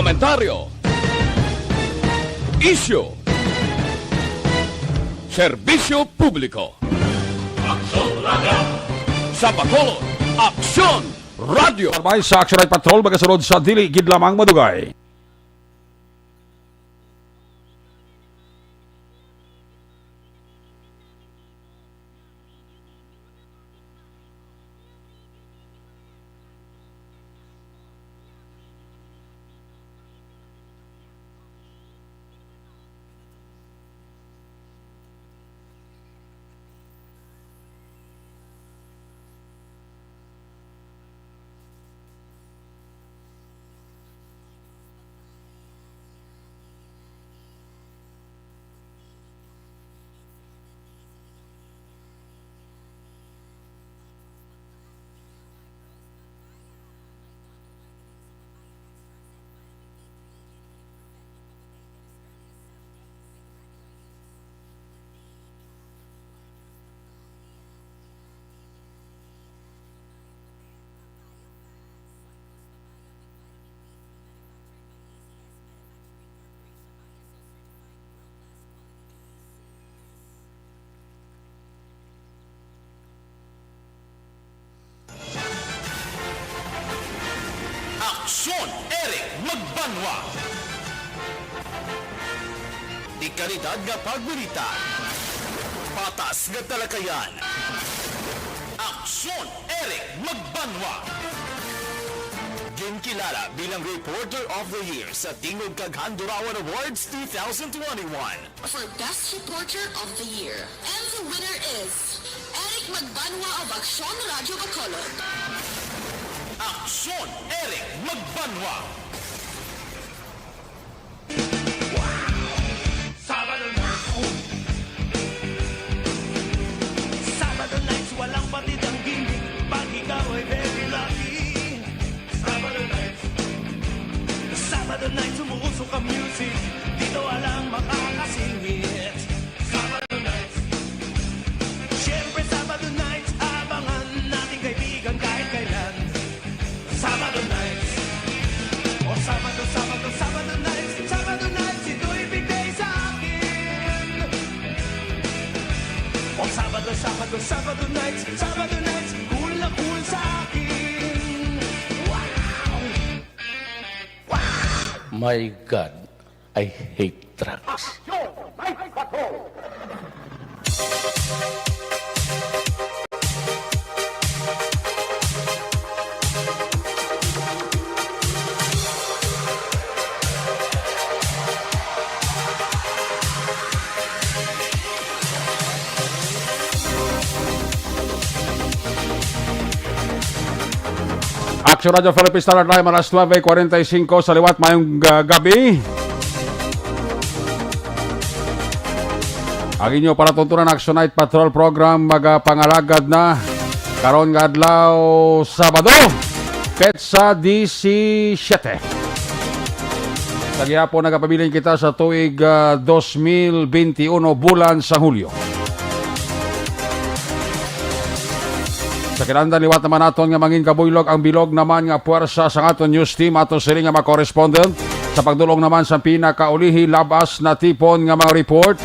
komentaryo, isyu, serbisyo publiko. Aksyon Radio! Sa Bacolod, Aksyon Radio! Sabay sa Aksyon Patrol, magasunod sa dili gid lamang madugay. Aksyon, Eric Magbanua. Di kalidad nga pagbalita. Patas nga talakayan. Aksyon, Eric Magbanua. Ginkilala bilang Reporter of the Year sa Tingog Kag Handurawan Awards 2021. For Best Reporter of the Year. And the winner is Eric Magbanua of Aksyon Radio Bacolod. Aksyon, Eric Magbanua. Sabado nights, walang patid ang gimmick. Pag ikaw ay very lucky. Sabado nights, umuusok ang music. Dito walang makakasingit. Sabado nights. Siyempre Sabado nights, abangan nating kaibigan kahit kailan. Sabado nights. O Sabado nights. Sabado nights, ito'y bigay sa akin. O Sabado nights. Sabado nights, cool na cool sa akin. Wow! My God, I hate drugs. Aksyon Radio Philippines Standard Time, alas 9:45 sa liwat mayong gabi. Ang inyo para tuntunan Action Night Patrol program magapangalagad na karon nga adlaw Sabado, petsa 17. Sa gihapon nagapabilin kita sa tuig 2021 bulan sa Hulyo. Sa kinandan liwat naman naton nga mangin kabuylog ang bilog naman nga puwersa sa aton news team aton sila nga mga correspondent sa pagdulong naman sa pinakaulihi labas na tipon nga mga report.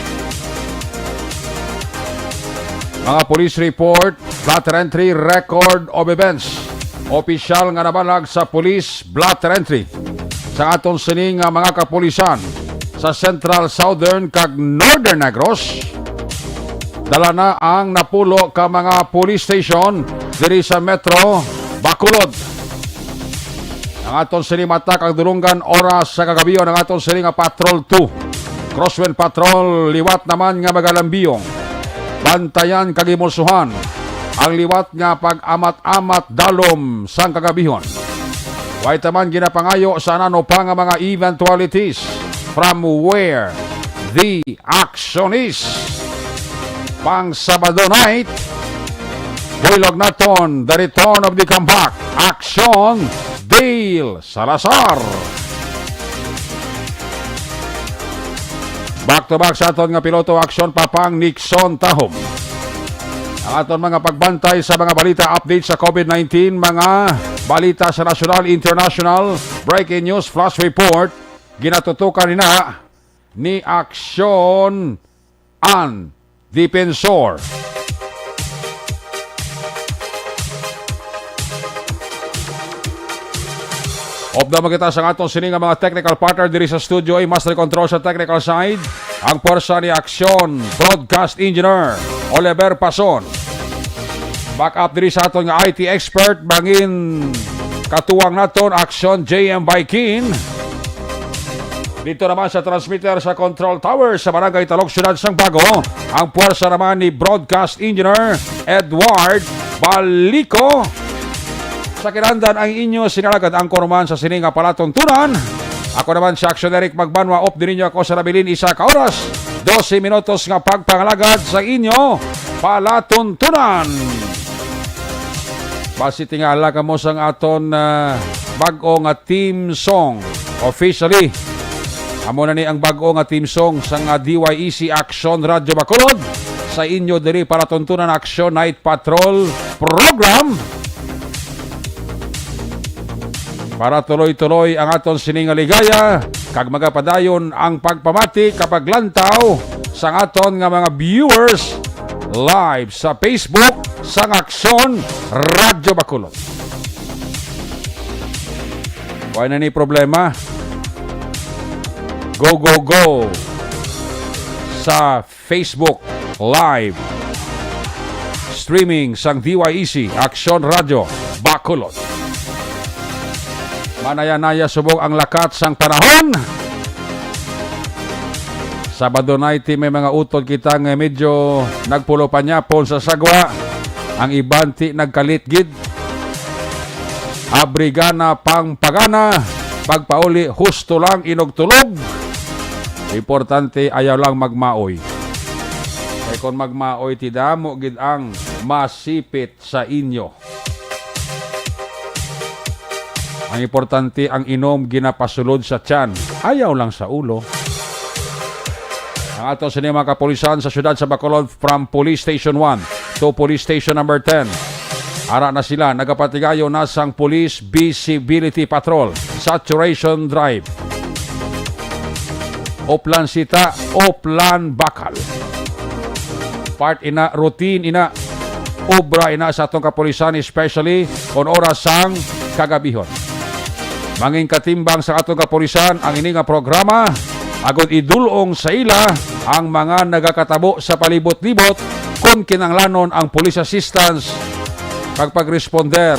Mga police report, blatter entry, record of events. Opisyal nga nabalag sa police blatter entry sa aton sini nga mga kapulisan sa Central, Southern kag Northern Negros. Dala na ang napulo ka mga police station diri sa Metro Bacolod. Ang aton sini mata kag dulungan oras sa kagabiyon ang aton sini nga Patrol 2. Crosswind Patrol liwat naman nga magalambiyong. Bantayan kag imulsuhan ang liwat nga pag-amat-amat dalom sang kagabihon. Way taman ginapangayo sa nano pa nga mga eventualities from where the action is. Pang Sabado night, buylog naton the return of the comeback. Aksyon Dale Salazar. Back to back sa aton nga piloto aksyon Papang Nixon Tahom. Ang aton mga pagbantay sa mga balita update sa COVID-19, mga balita sa national, international, breaking news, flash report, ginatutukan ni Aksyon ang Dipensor. Obda kita sa atong sining mga technical partner diri sa studio ay master control sa technical side ang porsa ni Aksyon Broadcast Engineer Oliver Pason. Back up diri sa aton nga IT expert bangin katuwang naton Aksyon JM Baikin. Dito naman sa transmitter sa control tower sa Barangay Talok, Syudad sang Bago, ang puwersa naman ni Broadcast Engineer Edward Balico. Sa kinandan ang inyo sinalagad ang korman sa sininga palatuntunan. Ako naman si Aksyon Eric Magbanua, op din ninyo ako sa nabilin isa ka oras, 12 minutos nga pagpangalagad sa inyo palatuntunan. Basi tingala ka mo sang aton bag-o nga team song officially. Amo na ni ang bag-o nga team song sa nga DYEC Aksyon Radio Bacolod sa inyo diri para tuntunan Aksyon Night Patrol program. Para tuloy-tuloy ang aton siningaligaya kag magapadayon ang pagpamati kapag lantaw sa aton nga mga viewers live sa Facebook sa Aksyon Radio Bacolod. Wala na ni problema. Go, go, go sa Facebook Live streaming sang DYEC Aksyon Radio Bacolod. Manaya-naya subok ang lakat sang panahon. Sabado night may mga utod kita nga medyo nagpulo pa niya pon sa sagwa. Ang ibanti nagkalitgid. Abrigana pang pagana. Pagpauli husto lang inogtulog. Importante ayaw lang magmaoy. Kaya kung magmaoy tidamo gid ang masipit sa inyo. Ang importante ang inom ginapasulod sa tiyan. Ayaw lang sa ulo. Ang ato sa mga kapulisan sa syudad sa Bacolod from Police Station 1 to Police Station number 10. Ara na sila, nagapatigayo na sang Police Visibility Patrol, Saturation Drive. Oplan Sita, Oplan Bakal. Part ina, routine ina, obra ina sa atong kapulisan, especially on oras sang kagabihon. Manging katimbang sa atong kapulisan ang ini nga programa agud idulong sa ila ang mga nagakatabo sa palibot-libot kung kinanglanon ang police assistance pag-responder.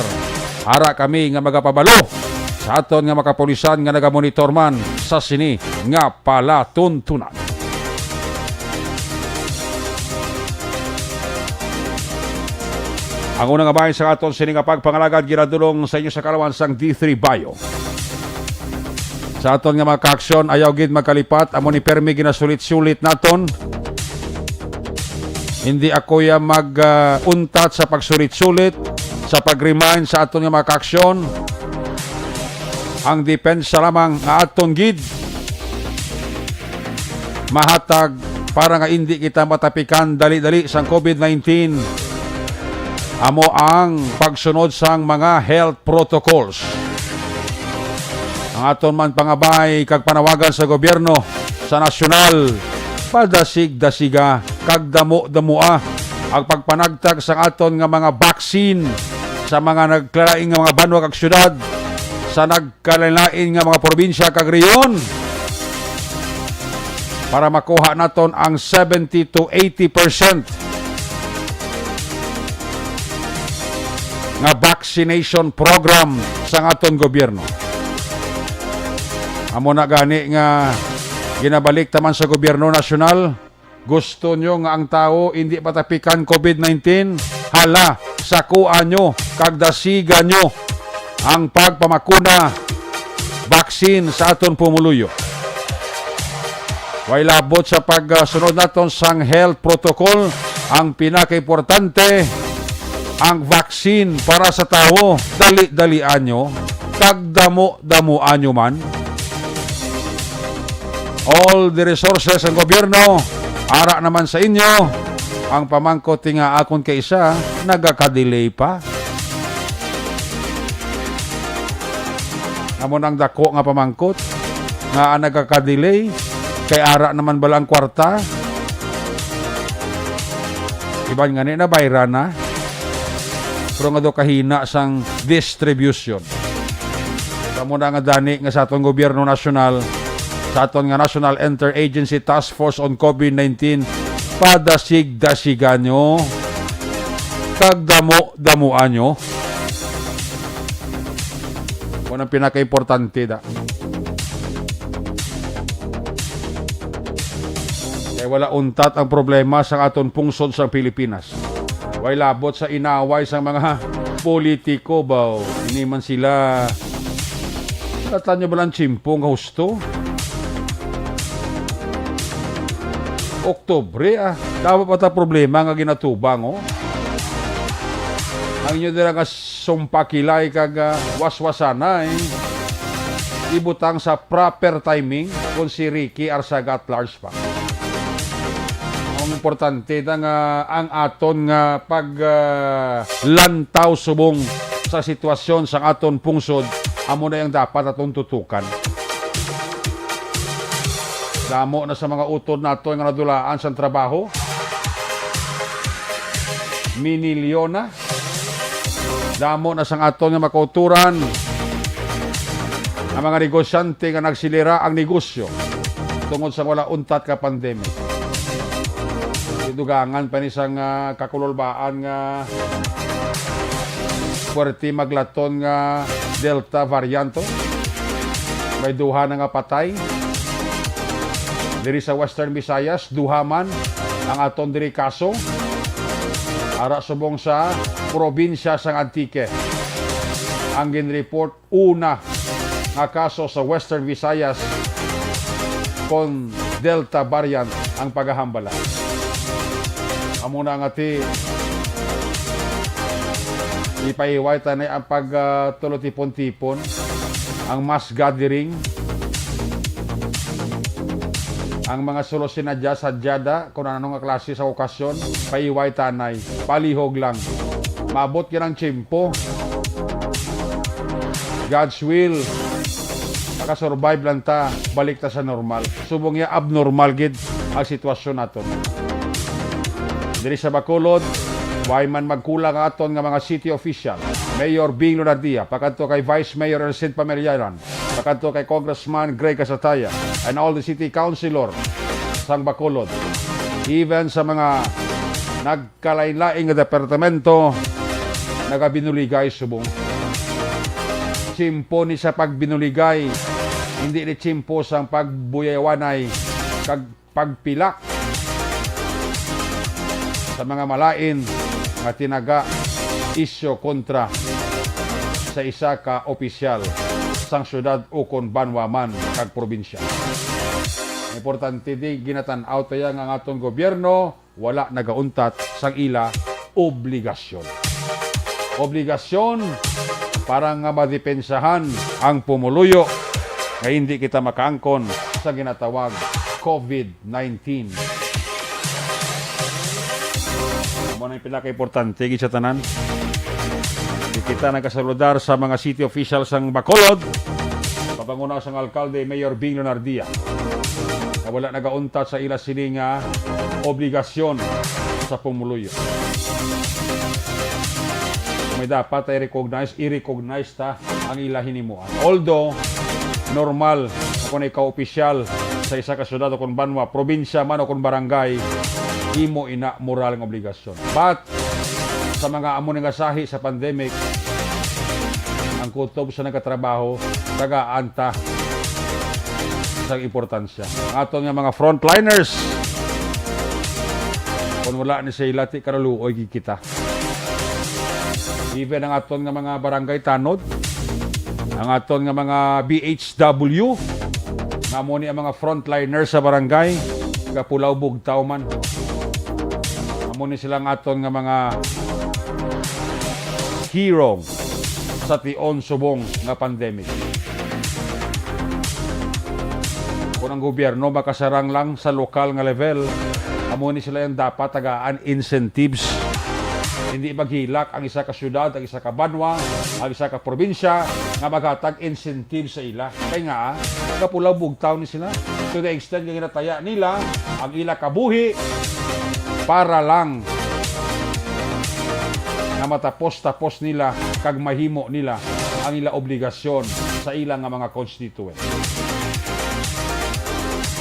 Ara kami nga magapabalo sa aton nga makapulisan nga nagamonitor man sa sini nga palatuntunan. Ang unang bahin sa aton sini nga pagpangalagad ginadulong sa inyo sa kalawan sang D3 Bio. Sa aton nga mga kaaksyon, ayaw gid magkalipat. Amo ni permi ginasulit-sulit naton. Hindi ako ya mag-untat sa pagsulit-sulit, sa pag-remind sa aton nga mga kaaksyon. Ang depensa lamang nga aton gid mahatag para nga hindi kita matapikan dali-dali sa COVID-19. Amo ang pagsunod sang mga health protocols. Ang aton man pangabay kag panawagan sa gobyerno sa nasyonal, padasig-dasiga kag damo-damoa ang pagpanagtag sa aton nga mga vaccine sa mga nagkalaing nga mga banwa kag syudad, sa nagkalain nga mga probinsya kag reyon, para makuha naton ang 70 to 80% nga vaccination program sa aton gobyerno. Amo na gani nga ginabalik taman sa gobyerno nasyonal. Gusto nyo nga ang tao hindi patapikan COVID-19? Hala, sakuan nyo, kagdasiga nyo ang pagpamakuna, vaccine sa aton pumuluyo. Way labot sa pagsunod naton sang health protocol, ang pinaka-importante, ang vaccine para sa tao, dali-dalian nyo, kagdamo-damuan nyo man. All the resources ng gobyerno, ara naman sa inyo. Ang pamangkot nga akon kay isa, nagaka-delay pa. Amo nang dako nga pamangkot nga nagkaka-delay kay ara naman bala ang kwarta. Iban nga na bayra na. Pero nga do kahina sang distribution. Amo na nga dani nga sa atong gobyerno nasyonal, sa aton nga National Interagency Task Force on COVID-19, padasig-dasigan nyo, kag damo-damuan nyo. Kung ang pinaka-importante da. Kaya wala untat ang problema sa aton pungsod sa Pilipinas. Way labot sa inaway sa mga politiko ba? Hindi man sila Latan nyo ba lang chimpong husto? Oktubre dapat pa ta problema nga ginatubang ang inyo dira nga sumpakilay kag waswasana ibutang sa proper timing kung si Ricky Arsaga at large pa. Ang importante na nga ang aton nga lantaw subong sa sitwasyon sa aton pungsod amo na yung dapat atong tutukan. Damo na sa mga utod nato nga nadulaan sa trabaho. Minilyo na. Damo na sa aton nga makauturan ang mga negosyante nga nagsilira ang negosyo tungod sa wala untat ka pandemic. Idugangan pa ni sang kakulolbaan nga puwerte maglaton nga Delta varianto. May duha na nga patay. Diri sa Western Visayas, duha man ang aton diri kaso. Ara subong sa probinsya sang Antique. Ang ginreport una nga kaso sa Western Visayas kon Delta variant ang paghahambala. Amo na nga ti ipaiway tanay ang pagtulotipon-tipon, ang mass gathering, ang mga solusinadya sadyada kung ano nga klase sa okasyon, paiway tanay, palihog lang. Mabot yan ang tsimpo. God's will. Nakasurvive lang ta, balik ta sa normal. Subong ya abnormal gid ang sitwasyon naton. Diri sa Bacolod, why man magkulang aton nga mga city official, Mayor Bing Lunardia, pakanto kay Vice Mayor Elcid Pameliaran, pakanto kay Congressman Greg Casataya, and all the city councilor sang Bacolod, even sa mga nagkalain-laing nga departamento, nagabinuligay subong. Chimpo ni sa pagbinuligay, hindi ni chimpo sang pagbuyawanay, kag pagpilak sa mga malain nga tinaga isyo kontra sa isa ka opisyal sang syudad o kon banwa man kag probinsya. Importante di ginatan-aw taya nga atong gobyerno wala nagauntat sang ila obligasyon. Obligasyon para nga madepensahan ang pumuluyo nga hindi kita makaangkon sa ginatawag COVID-19. Ano yung pinaka-importante sa tanan? Hindi kita nagkasaludar sa mga city officials ng Bacolod, papanguna sang alkalde Mayor Bing Lunardia, na wala nagauntat sa ila sining obligasyon sa pumuluyo. May dapat ay i-recognize ta ang ila hinimuan. Although, normal kung ikaw opisyal sa isa ka syudad o kung banwa, probinsya man o kung barangay, imo ina moral ng obligasyon. But sa mga amo nga sahi sa pandemic, ang kutob sa nagkatrabaho, taga-anta sa importansya. Ang aton nga mga frontliners, kung wala ni sa ilati, karaluoy kita. Even ang aton nga mga barangay tanod, ang aton nga mga BHW, nga mo ni ang mga frontliners sa barangay, kapulaw bugtaw man. Muni silang aton nga mga hero sa tion subong nga pandemic. Kung ang gobyerno makasarang lang sa lokal nga level, amuni sila yung dapat tagaan incentives Hindi maghilak ang isa ka syudad, ang isa ka banwa, ang isa ka probinsya nga maghatag incentive sa ila. Kaya nga, kapulaw bugtaw ni sila. To the extent nga ginataya nila ang ila kabuhi para lang na matapos-tapos nila kag mahimo nila ang ila obligasyon sa ilang nga mga constituent.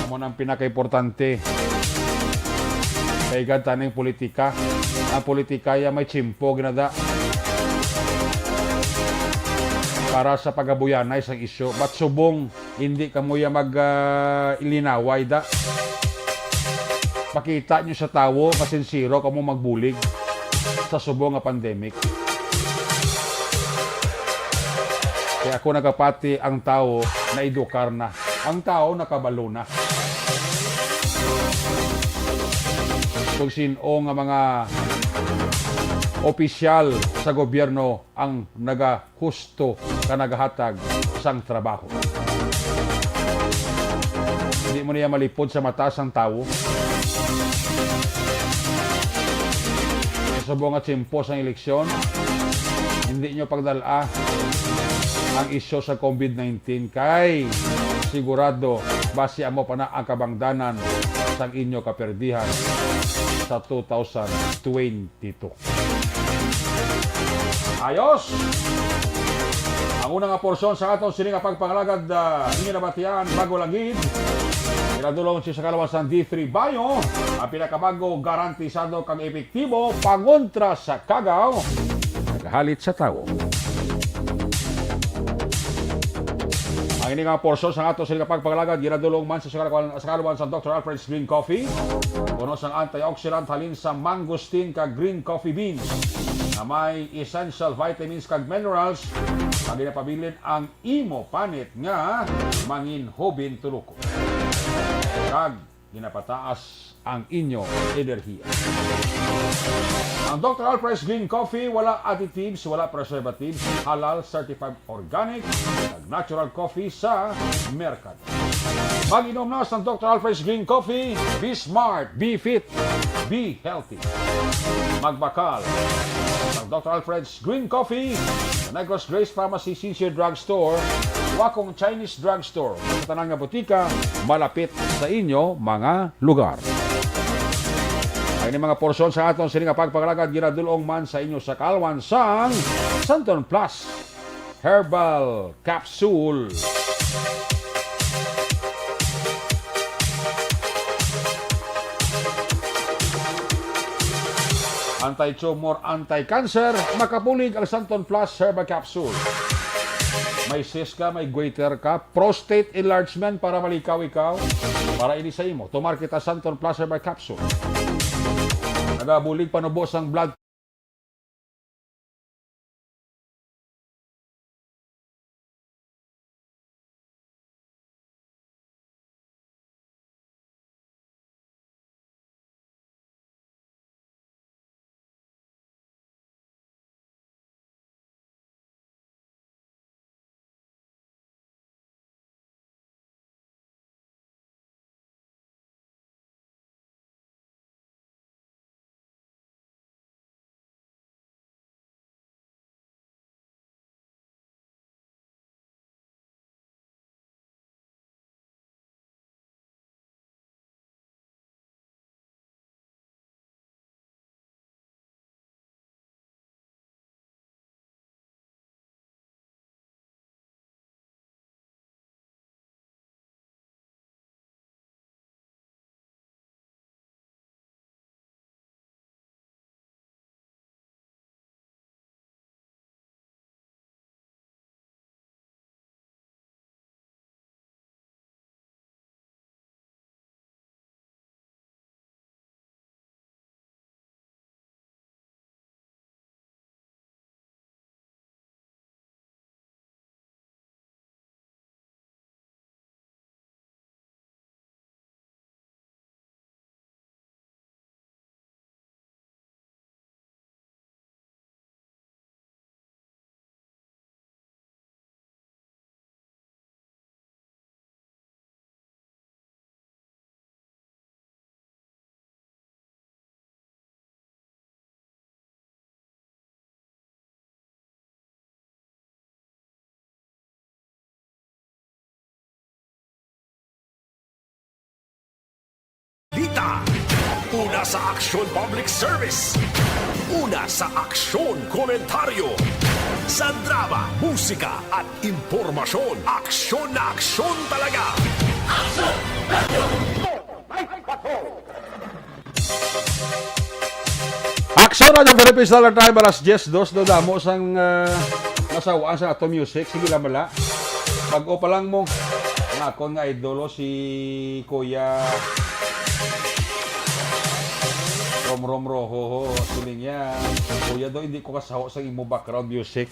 Amo nang pinaka-importante kay gantaneng politika. Ang politikaya may tsimpo ginada para sa pagabuyanay sang isyo. Ba't subong hindi kamuya mag-ilinaway da? Pakita nyo sa tawo, masinsiro kamo magbulig sa subong nga pandemic. Kaya ako nagapati ang tao na edukar na. Ang tao nakabalo na. Kung sino nga mga opisyal sa gobyerno ang nagahusto ka nagahatag sang trabaho. Hindi mo niya malipod sa mata sang tao. Subong at simpo sa eleksyon, hindi nyo pagdala ang isyo sa COVID-19 kay sigurado base mo pa na ang kabangdanan sang inyo kaperdihan sa 2022. Ayos! Ang unang nga porsyon sa atong sininga pagpangalagad ninyo nabatian bago langid. Iradulong si sa kalawasan D3 Bayo ang pinakabago garantisado kang epektibo pangontra sa kagaw naghalit sa tao. Ang ini nga porsyon sa ato sila pagpangalagad ginadulong man sa kalawan sa Dr. Alfred's Green Coffee. Puno sang antioxidant halin sa mangosteen kag green coffee beans na may essential vitamins kag minerals ang ginapabilin ang imo panit nga manginhobin tuluko. Kag ginapataas ang inyo enerhiya. Ang Dr. Alfred's Green Coffee wala additives, wala preservatives, halal certified organic, ag natural coffee sa merkado. Mag-inom na sa Dr. Alfred's Green Coffee, be smart, be fit, be healthy. Magbakal ang Dr. Alfred's Green Coffee sa Negros Grace Pharmacy Sincere Drug Store, Wakong Chinese Drug Store, sa tanang nga butika, malapit sa inyo mga lugar. Ay ni mga porsyon sa atong sininga pagpagalagad ginadulong man sa inyo sa kalwan sang Santon Plus Herbal Capsule. Anti-tumor, anti-cancer, makapulig ang Santon Plus Herbal Capsule. May cyst ka, may goiter ka, prostate enlargement para malikaw-ikaw, para ini sa imo. Tumar kita Santon Plus Herbal Capsule. Nagabulig panubos ang blood Una sa Aksyon Public Service. Una sa Aksyon Komentaryo. Sa drama, musika at impormasyon. Aksyon na aksyon talaga. Aksyon na yung Philippines Dollar Time alas 10, dos do damo sang nasawaan sa ato music. Sige lang mala. Pag-o pa lang mo. Nga ako nga idolo si Kuya Rom Roho. Siling niya. Kuya do, hindi ko kasaho sa imo background music.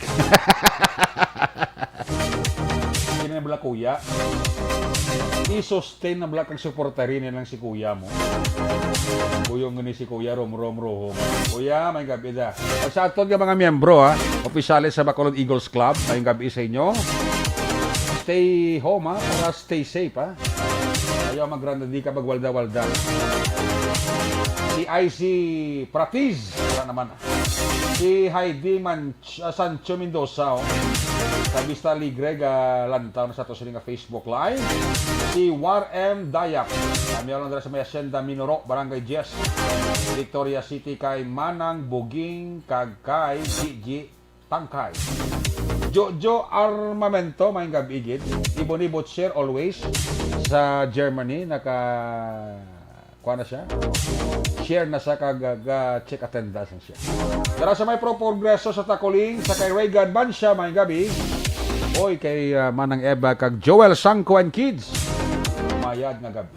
Hindi na bala Kuya. I-sustain na bala kang supportarin lang si Kuya mo. Kuyong gani si Kuya Rom Roho. Kuya, may gabi da. At sa aton nga mga miyembro ha, opisyales sa Bacolod Eagles Club, may gabi sa inyo. Stay home ha, para stay safe ha. Ayaw magranda di ka magwalda-walda. Si IC Pratiz, wala naman. Si Heidi Sancho Mendoza, sa Vista Ligre, lantaw na sa to sila nga Facebook Live. Si War M. Dayap, kami lang dala sa may Hacienda Minoro, Barangay Jess, Victoria City, kay Manang Buging, kay Gigi Tangkay. Jojo Armamento, may gabigid. Iboni Butcher, always. Sa Germany, kuha na siya. Share na sa check attendance siya. Dara sa may progreso sa Takuling, sa kay Reagan Bansya, may gabi. Oy, kay Manang Eva, kag Joel Sangko and Kids. Mayad nga gabi.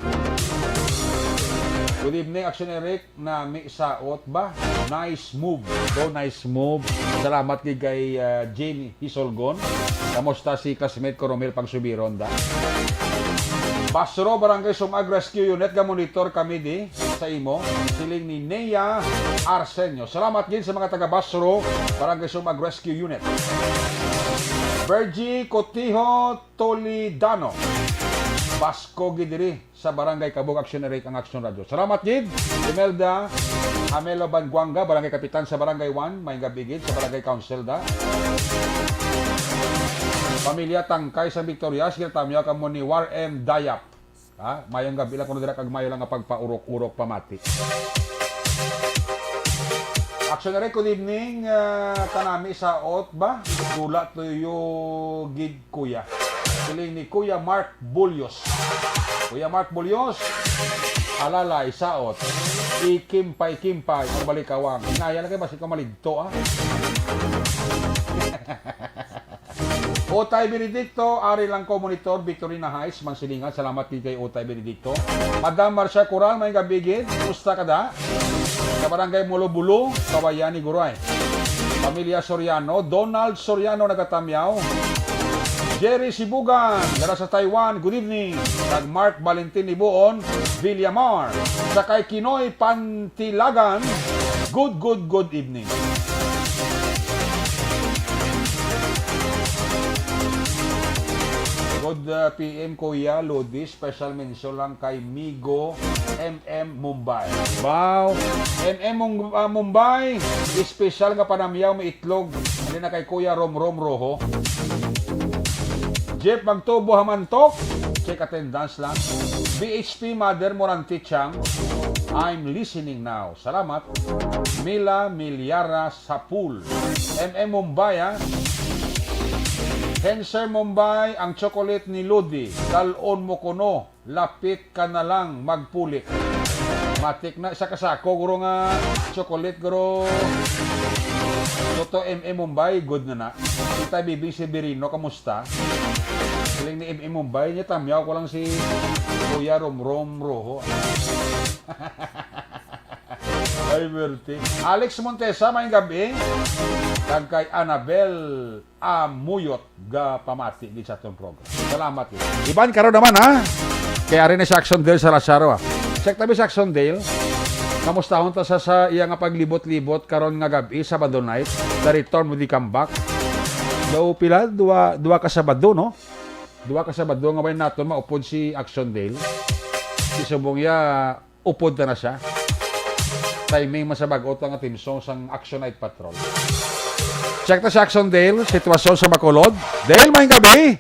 Good evening, Aksyon Eric, na may saot ba? Nice move. Go, nice move. Salamat kay Jane Hisolgon. Kamusta si classmate ko Romel Pagsubiron da? Basro, Barangay Sumag Rescue Unit, ga-monitor kami di sa imo. Siling ni Nea Arsenio. Salamat din sa mga taga Basro, Barangay Sumag Rescue Unit. Bergie Cotijo Tolidano. Basko Gidiri sa Barangay Kabog, Aksyon Eric ang Aksyon Radio. Salamat gid. Imelda Amelo Banguanga, Barangay Kapitan sa Barangay 1, may gabigid sa Barangay Council da. Pamilya Tangkay sa Victoria, sige tamyo ka mo ni War M. Dayap. Ha? Mayong gabi lang kuno dira kag mayo lang nga pagpaurok-urok pamati. Aksyon Eric, good evening. Kanami sa ot ba? Dula tuyo gid kuya. Siling ni Kuya Mark Bulyos. Kuya Mark Bulyos, alalay, saot, ikimpay-kimpay, ang balikawang. Inaya lang kayo, basta ka maligto, ah. Otay Benedicto, Ari lang ko monitor, Victorina Heights, Mansilingan. Salamat din kay Otay Benedicto. Madam Marcia Coral, may gabigid. Musta ka da? Sa Barangay Mulo-Bulo, Kabayani, Guray. Pamilya Soriano, Donald Soriano, nagatamyaw. Jerry Sibugan, dara sa Taiwan, good evening. Kag Mark Valentin Ibuon, Villamar. Sa kay Kinoy Pantilagan, good evening. Good PM Kuya Lodi, special mention lang kay Migo MM Mumbai. Wow, MM Mumbai, special nga panamyaw may itlog. Hindi na kay Kuya Rom Roho. Jeff Magtubo Hamantok, check attendance lang. BHP Mother Moranti Chang, I'm listening now. Salamat. Mila Milyara Sapul. MM Mumbai ha. Henser Mumbai, ang chocolate ni Lodi. Dalon mo kuno, lapit ka na lang magpulik. Matik na isa kasako guro nga chocolate guro. Toto MM Mumbai, good na. Kita Bibing Severino, kamusta? Siling ni MM Mumbai niya, tamyaw ko lang si Kuya Rom Roho. Ay, Berti. Alex Montesa, may gabi. Kag kay Annabel Amuyot, ga pamati di sa itong program. Salamat. Iban karon naman ha. Kaya rin sa Aksyon Dale sa Lazaro ha. Check tabi sa Aksyon Dale. Kamustahon ta sa iya nga paglibot-libot karon nga gabi sa Sabado night. The return with the comeback. Daw pila dua ka Sabado no. Dua ka Sabado nga bay naton maupod si Aksyon Dale. Si subong ya upod na siya. Timing masabagot ang team song sang Action Night Patrol. Check ta sa Aksyon Dale, sitwasyon sa Bacolod. Dale, may gabi.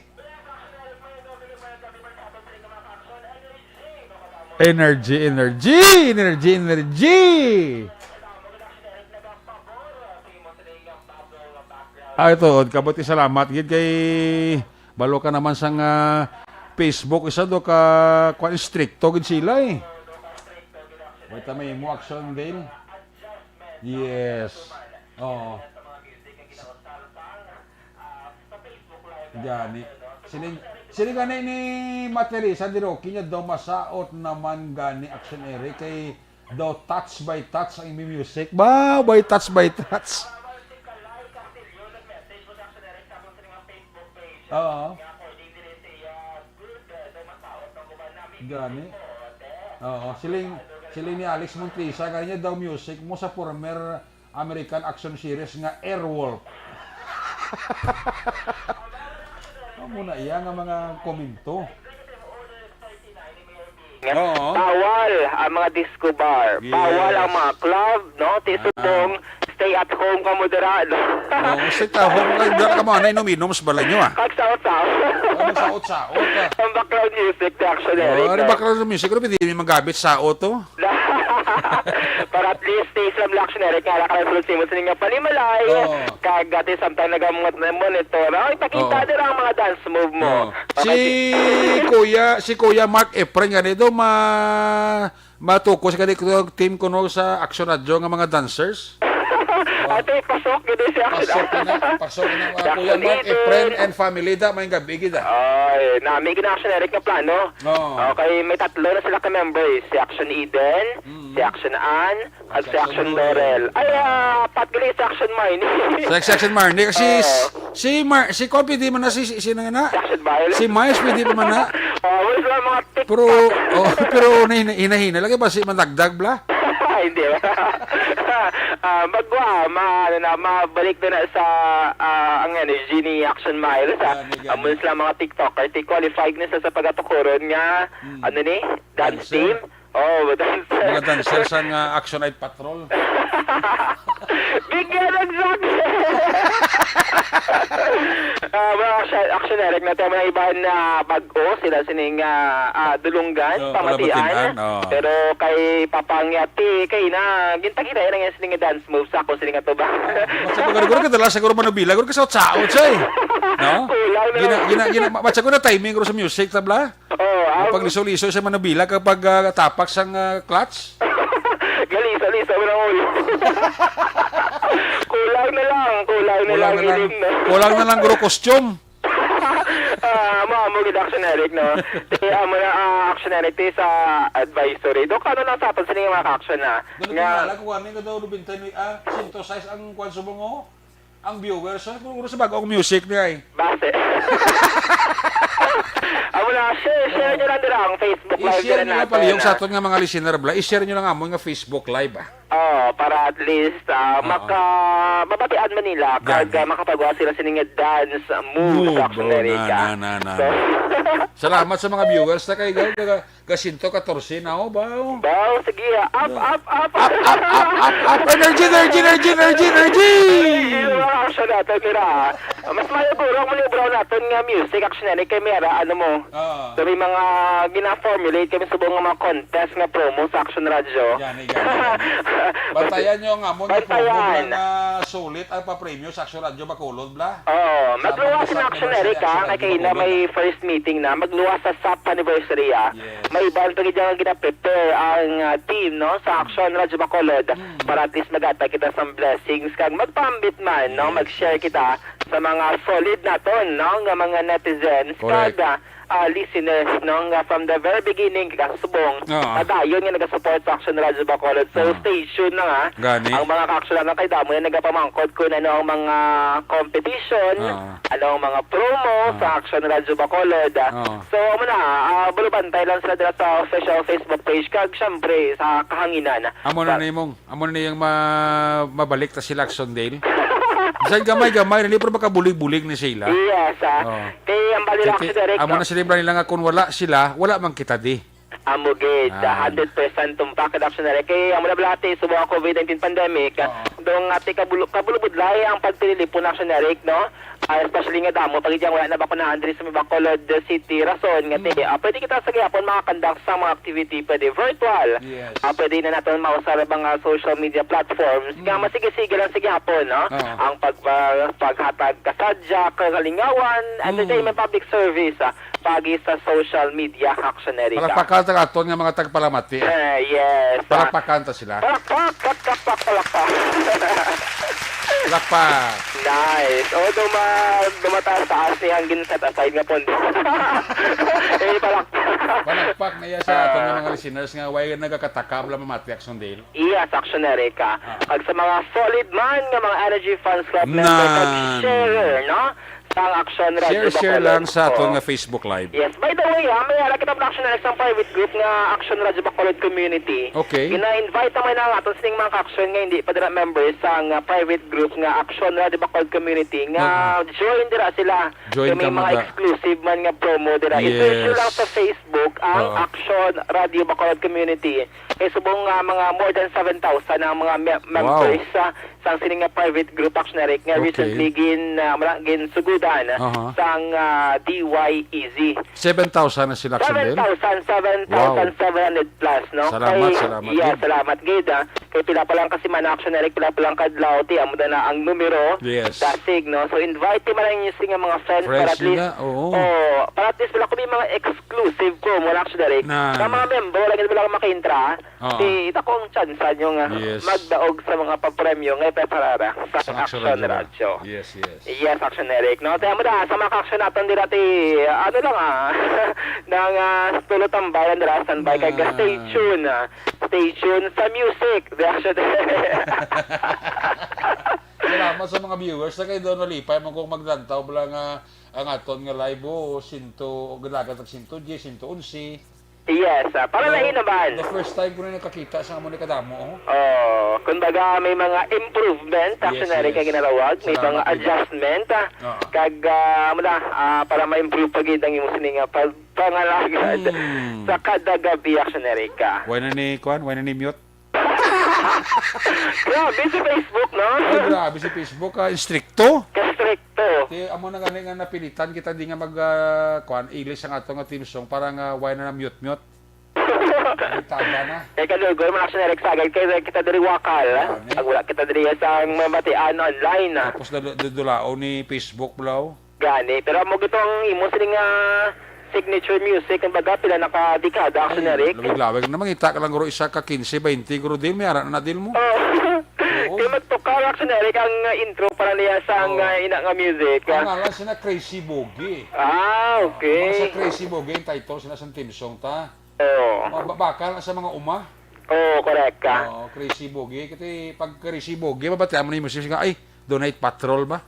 Energy, energy, energy, energy. Ito, kabuti salamat. Gid kay balo ka naman sang Facebook isa do ka kwan stricto gid sila eh. Wait may mo action din. Yes. Oh. Gani. Sini gani ni Materi sa diro kinya daw masaot naman gani action ere kay daw touch by touch ang music. Ba, by touch by touch. Oo. Gani. Oo, siling ni Alex Montrisa kanya daw music mo sa former American action series nga Airwolf. Muna iya nga mga komento. Oo. Bawal ang mga disco bar. Yes. Bawal ang mga club, no? Tisudong stay at home ka moderado. Oo, sit at home lang. Dara ka mga inom-inom sa balay nyo ah. Kagsaot-saot. Ano saot-saot ah. Ang background music, the action Oo, Eric. ano background music? Ano hindi magabit sa auto? Para at least stay sa action Eric. Nga nakasulog sa imo sa nga panimalay. Oo. Kagati sometimes nagamot na monitor. Ay, pakita Oo. din ang mga dance move mo. Si Kuya Mark Efren nga nito matukos ka dito team ko no sa Aksyon Radio nga mga dancers. Ate, pasok gid si action. Pasok na Kuya Mark Efren and family da may gabi gid ah. Ay, may gina-action Eric na plano. Oo. Okay, may tatlo na sila ka-members. Si Action Eden, si Action Ann, at si Action Laurel. Ay, patgali si Action Mine. Section Marnie kasi si Kopi di man na si na nga. Action Violet. Si Miles pwede pa man na. Wala sila mga TikTok. Pero hina-hina lagi ba si mandagdag bla? Hindi ba? Mabalik na sa ang energy ni Action Miles. Amon sila mga TikToker. Qualified na sa pagatukuron nga, ano ni? Dance Dancer? team. Oh, dancer. Mga dancers ang Action Night Patrol. Bigyan ng sabi! Mga action Eric na tayo mga ibahan na bago sila sining dulunggan, pamatian. Pero kay papangyati, kay na ginta-kita yan ang sining dance moves ako sining ato ba? Matsa ko guro kadala siguro manubila guro ka sa siya eh. No? Gina matsa ko na timing guro sa music tabla. Pag liso-liso sa manubila kapag tapak sang clutch. Galisa mo ng ulo. Kulang na lang ilim na. Kulang na lang guro costume. Mo gid action Eric no. Kaya mo na action Eric sa advisory. Do kano lang sapan sa mga action na. Nga ko ani ka daw rubintan synthesize ang kwan subongo. Ang viewers sa guro sa bago ang music niya eh. Base. Amo na share nyo lang dira ang Facebook live I-share nila nyo lang pala yung sa aton nga mga listener bla. I-share nyo lang amo nga Facebook live ah. Para at least mabatian man nila kag makapagawa sila sining dance move sa action Erica. Salamat sa mga viewers na kay Gasinto 14 na ba? Bow, sige. Up. Energy. Action natin nila. Mas mayaguro mo libro natin nga music action Erica kay Mera ano mo. So may mga gina-formulate kami sa buong mga contest nga promo sa Action Radio. Yan. Bantayan nyo nga mo nga promo na sulit ang pa-premium sa Action Radio Bacolod bla. Magluwas sa Action Erica kay na may first meeting na magluwas sa SAP anniversary May ibang pag gina-prepare ang team no sa Action Radio Bacolod para at least magatay kita sa blessings kag magpambit man no mag-share kita sa mga solid naton no nga mga netizens kag listeners no nga from the very beginning kasubong padayon nga nagasupport sa Action Radio Bacolod so stay tuned na nga ang mga action na kay damo yan nagapamangkod ko na ang mga competition ang mga promo sa Action Radio Bacolod so amo na bulubantay lang sila dira sa official Facebook page kag syempre sa kahanginan amo na niyang mabalik ta sila Aksondale. Bisan gamay na pero makabulig-bulig ni sila. Yes, kay ang balila Action Eric. Amo na sila nila nga kung wala sila, wala man kita di. Amo gid 100% tumpak Action Eric. Kay amo na blate subong COVID-19 pandemic. dong ati kabulubudlay ang pagtililipon na Aksyon Eric, no? Especially nga damo pag diyan wala na bakunahan diri sa Bacolod City rason nga pwede kita sa gyapon makakandak sa mga activity pwede virtual. Yes. Pwede na natin mausar ang mga social media platforms. Nga masige-sige lang sa gyapon, no? Ang paghatag kasadya, kalingawan, entertainment public service pagi sa social media Aksyon Eric. Palakpakan ta aton nga mga tagpalamati. Yes. Palakpakan ta sila. Palakpak. Palakpak. Nice. O, dumataas ni hangin set aside nga po. Palakpak. Palakpak na iya sa aton nga mga listeners nga way nagakatakab lang mamati Aksyon Dale. Yes, Aksyon Erica. Pag sa mga solid man nga mga Energy Fans Club Na. members, pag-share, no? Sa Aksyon Radio Share Bacolod. lang sa aton Oo. nga Facebook Live. Yes, by the way, may kita pa Aksyon Eric sa private group nga Aksyon Radio Bacolod Community. Okay. Gina-invite naman na aton sining mga Aksyon nga hindi pa dira members sa private group nga Aksyon Radio Bacolod Community nga join dira sila. Join Kaya may ka mga mga- exclusive man nga promo dira. Yes. I-search nyo lang sa Facebook ang Oo. Aksyon Radio Bacolod Community. Kaya subong mga more than 7,000 ang mga members sa sining nga private group Aksyon Eric nga Okay. recently ginsugudan Aha. sang DYEZ. 7,000 na sila Aksyon Dale. 7,700 plus, no? Salamat, Kay- salamat. Yeah, salamat, Gid. Kaya pila pa lang kasi man Aksyon Eric, pila pa lang kadlaw, ti, amo na ang numero, Yes. dasig, no? So, invite mo lang yung nga mga friends para Friends at least, nila, oo. para at least pila ko may mga exclusive promo na Aksyon Eric. Na. Sa mga member, lagi na lang makaintra, Oo. ita ko ang chance nyo nga Yes. magdaog sa mga papremyo nga ipaparara sa Sa Aksyon Aksyon Radio. Yes, yes. Yes, Aksyon Eric. No, tayo mo da, sa mga aksyon natin dira ti, ano lang nang tulot ang bayan dira, standby kag stay tuned. Stay tuned sa music. The Aksyon Salamat sa mga viewers na kayo doon nalipay mo kung maglantaw bala nga ang aton nga live o 100 galagat og 110, 111. Yes, para lahi naman. The first time ko na nakakita sa amon ni kadamo. Kumbaga may mga improvement, Aksyon Yes, Eric yes. kag ginalawag, may Salamat, mga Gid. adjustment, Oo. kag para ma-improve pagid ang imong sining pangalagad sa kada gabi, Aksyon Eric. Why na ni Kwan? Why na ni mute? Grabe sa Facebook, no? Ay, grabe si Facebook stricto. Kastrikto. Ti amo na gani nga napilitan kita di nga mag Kwan English ang ato nga team song para nga why na mute. Tanda na. Kaya kalugol, mga Aksyon Eric sagay kaya kita diri wakal. Ano? Pag wala kita diri sa mabatian online. Tapos dudulao ni Facebook blaw. Gani. Pero mo gitong imo sining signature music, ang baga pila nakadekada, Aksyon Eric. Lawig-lawig na mangita ka lang guro isa ka 15, 20 guro din may ara na deal mo. Kaya magtukar, Aksyon Eric, ang intro para niya sa ina nga music. Ang ngalan sina Crazy Boogie. Mga Okay. sa Crazy Boogie, yung title sila sa team song ta. Oo. Bakal sa mga uma. Correct ka. Crazy Boogie. Kasi pag Crazy Boogie, mabatihan mo na yung music nga, ay, donate patrol ba?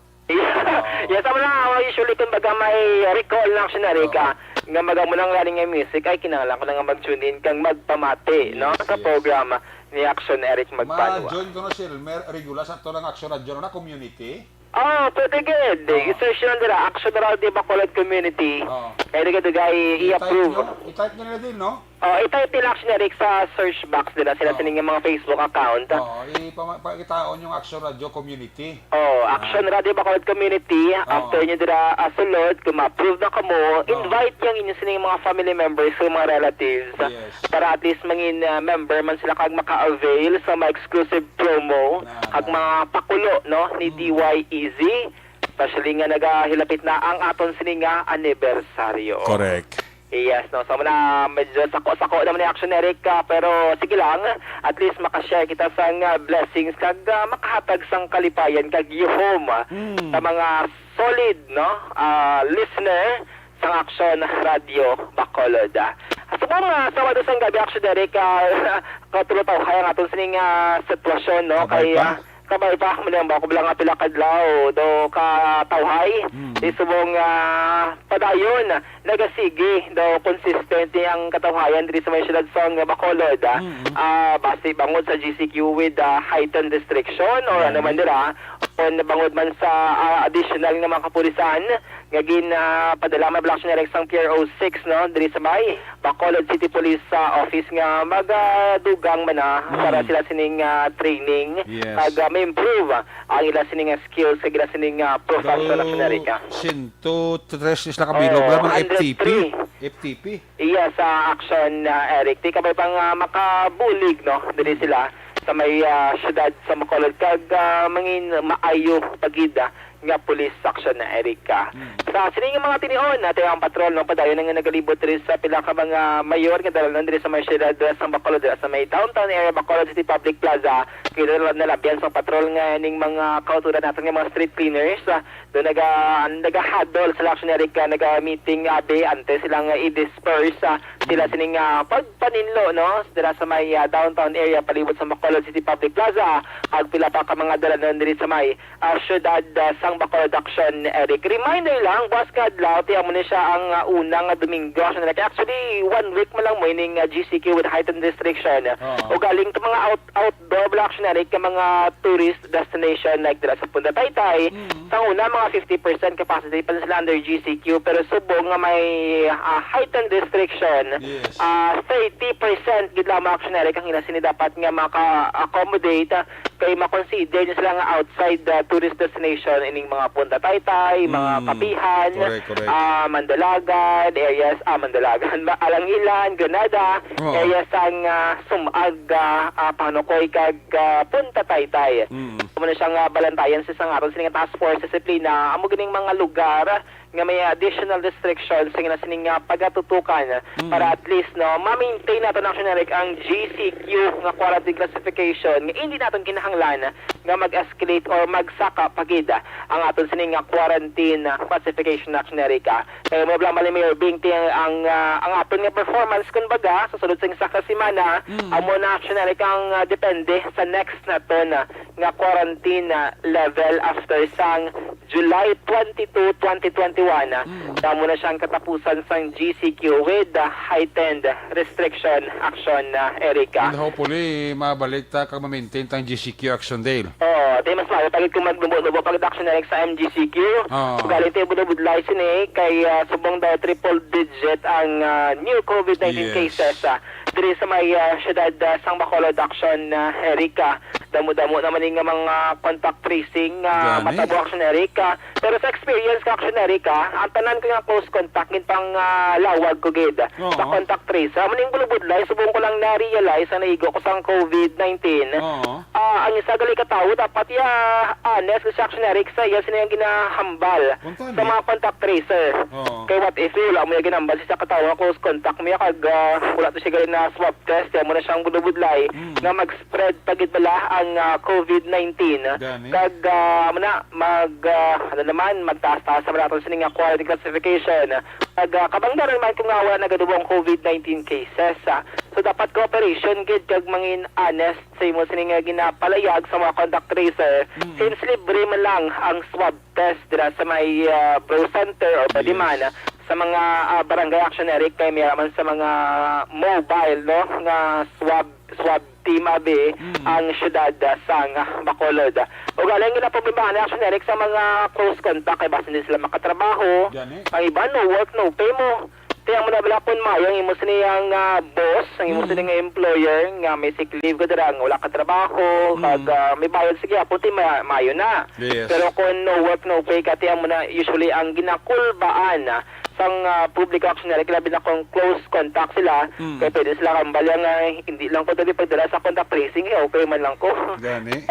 Yes, ako na, usually kung baga may recall na Aksyon Eric, nga maga mo lang galing nga music, ay kinahanglan ko na nga mag-tune in kang magpamati, no? Sa yes. programa ni Aksyon Eric Magbanua. Ma-join ko na si Elmer, regular sa ito lang Aksyon Radio na community. Pwede good. I-search nyo nila, Aksyon Radio Bacolod Community. Kaya di ka i-approve. I-type nyo nila din, no? I-type nila Aksyon Eric sa search box nila, sila sining mga Facebook account. Ipakitaon yung Aksyon Radio community. Aksyon Radio Bacolod Community. After nyo dira sulod, kung ma-approve na kamo, invite yung inyo sining mga family members o mga relatives. Yes. Para at least mangin member man sila kag maka-avail sa mga exclusive promo kag mga pakulo, no, ni DYEZ. Especially nga nagahilapit na ang aton sining nga anibersaryo. Correct. Yes, no. So, na medyo sako-sako naman ni Aksyon Eric, pero sige lang, at least makashare kita sa blessings kag makahatag sang kalipayan kag you home sa mga solid, no, listener sa Aksyon Radio Bacolod. So, mga Sabado sang gabi, Aksyon Eric, katulutaw kaya nga itong sining sitwasyon, no, Kabay pa? Kabay pa, malang ba ko bilang pila kadlaw do katawhay. Isubong padayon nagasigi do consistent ang katawhayan diri sa may syudad sang Bacolod. Base bangod sa GCQ with heightened restriction or ano man dira on bangod man sa additional nga mga kapulisan nga padala may Aksyon Eric sang PRO 6 no diri sa may Bacolod City Police Office nga magadugang man para sila sining training Yes. may improve ang ila sining skills sa ila sining professional Aksyon Eric. 103 is nakabilog lang mga 103. FTP. Iya sa Aksyon Eric di kabay pang makabulig no diri sila sa may syudad sa Bacolod kag mangin maayo pagida nga police action na Erika. Sa sining mga tinion natin ang patrol ng padayon nga nagalibot diri sa pila ka mga mayor nga dalan diri sa may syudad sa Bacolod sa may downtown area Bacolod City Public Plaza kaya nalabyan sa patrol nga ning mga kauturan natin nga mga street cleaners do naga-huddle sa action Erika naga-meeting abe ante silang i-disperse sila sining pagpaninlo no dira sa may downtown area palibot sa Bacolod City Public Plaza ag pila pa ka mga dalan diri sa may syudad sang Bacolod Action Eric. Reminder lang, bukas kadlaw, tiyan mo na siya ang unang Domingo Action Eric. Actually, 1 week mo lang mo ining GCQ with heightened restriction. O galing to mga outdoor Action Eric, mga tourist destination like dila sa Punta Taytay. Sa una, mga 50% capacity pa sila under GCQ, pero subong nga may heightened restriction. Yes. 30% gid lang Action Eric ang inasin dapat nga maka-accommodate kay makonsider nyo sila nga outside tourist destination ining mga Punta Taytay, mga Kapihan, Correct. Mandalagan, areas Mandalagan, Alangilan, Granada, areas ang Sumag, Panukoy kag Punta Taytay. Kumuna siyang balantayan sa isang aron sining task force disiplina amo gining mga lugar nga may additional restrictions sa sining pagatutukan para at least no ma-maintain natin Action Eric ang GCQ nga quarantine classification nga hindi natin kinahanglan nga mag-escalate or magsaka pagida ang aton sining quarantine classification Action Eric. Kaya mo blang mali Mayor Bingti ang aton nga performance kun baga sa sulod sa isa ka semana amo na Action Eric ang depende sa next naton nga quarantine level after sang July 22, 2021 damo na siyang katapusan sang GCQ with heightened restriction action Erika. And hopefully, mabalik ta kag ma-maintain tang GCQ Action Dale. Di mas maayo pagit kung magnubo-nubo pag action Eric sa MGCQ. Galit yung budod-budlay kay subong daw triple digit ang new COVID-19 cases diri sa may syudad sang Bacolod Action Erika. Damo-damo naman yung mga contact tracing matabo Action Erika. Pero sa experience ka Action Erika, ang tanan ko nga close contact gin pang lawag ko gid sa contact trace. Maning bulubudlay subong ko lang na-realize na naigo ko sang COVID-19. Ang isa gali katawo dapat honest sa Action Eric sa iya sinayang ginahambal sa mga contact tracer. Kay what if wala mo yung ginahambal sa katawo close contact mo kag wala to siya gali na swab test mo na siyang bulubudlay na mag-spread pagid bala ang COVID-19 kag magtaas-taas sa natin sining quarantine classification kag kabangdaran man kung nga wala nagadubong COVID-19 cases. So dapat cooperation gid kag mangin honest sa imo sining ginapalayag sa mga contact tracer since libre man lang ang swab test dira sa may Pro Center o padiman sa mga barangay Action Eric kay may man sa mga mobile no nga swab team abi ang syudad sang Bacolod. O galing na problema ni Action Eric sa mga close contact kay basta hindi sila makatrabaho. Ang iba no work no pay mo. Kaya mo na balapon mayo ang imo siniyang boss, ang imo siniyang employer nga may sick leave ka dira nga wala ka trabaho, kag may bayad sige puti mayo na. Pero kung no work no pay ka tiyan mo na usually ang ginakulbaan sang public action Eric labi na kung close contact sila kaya pwede sila kambal nga hindi lang ko dali pagdala sa contact tracing okay man lang ko.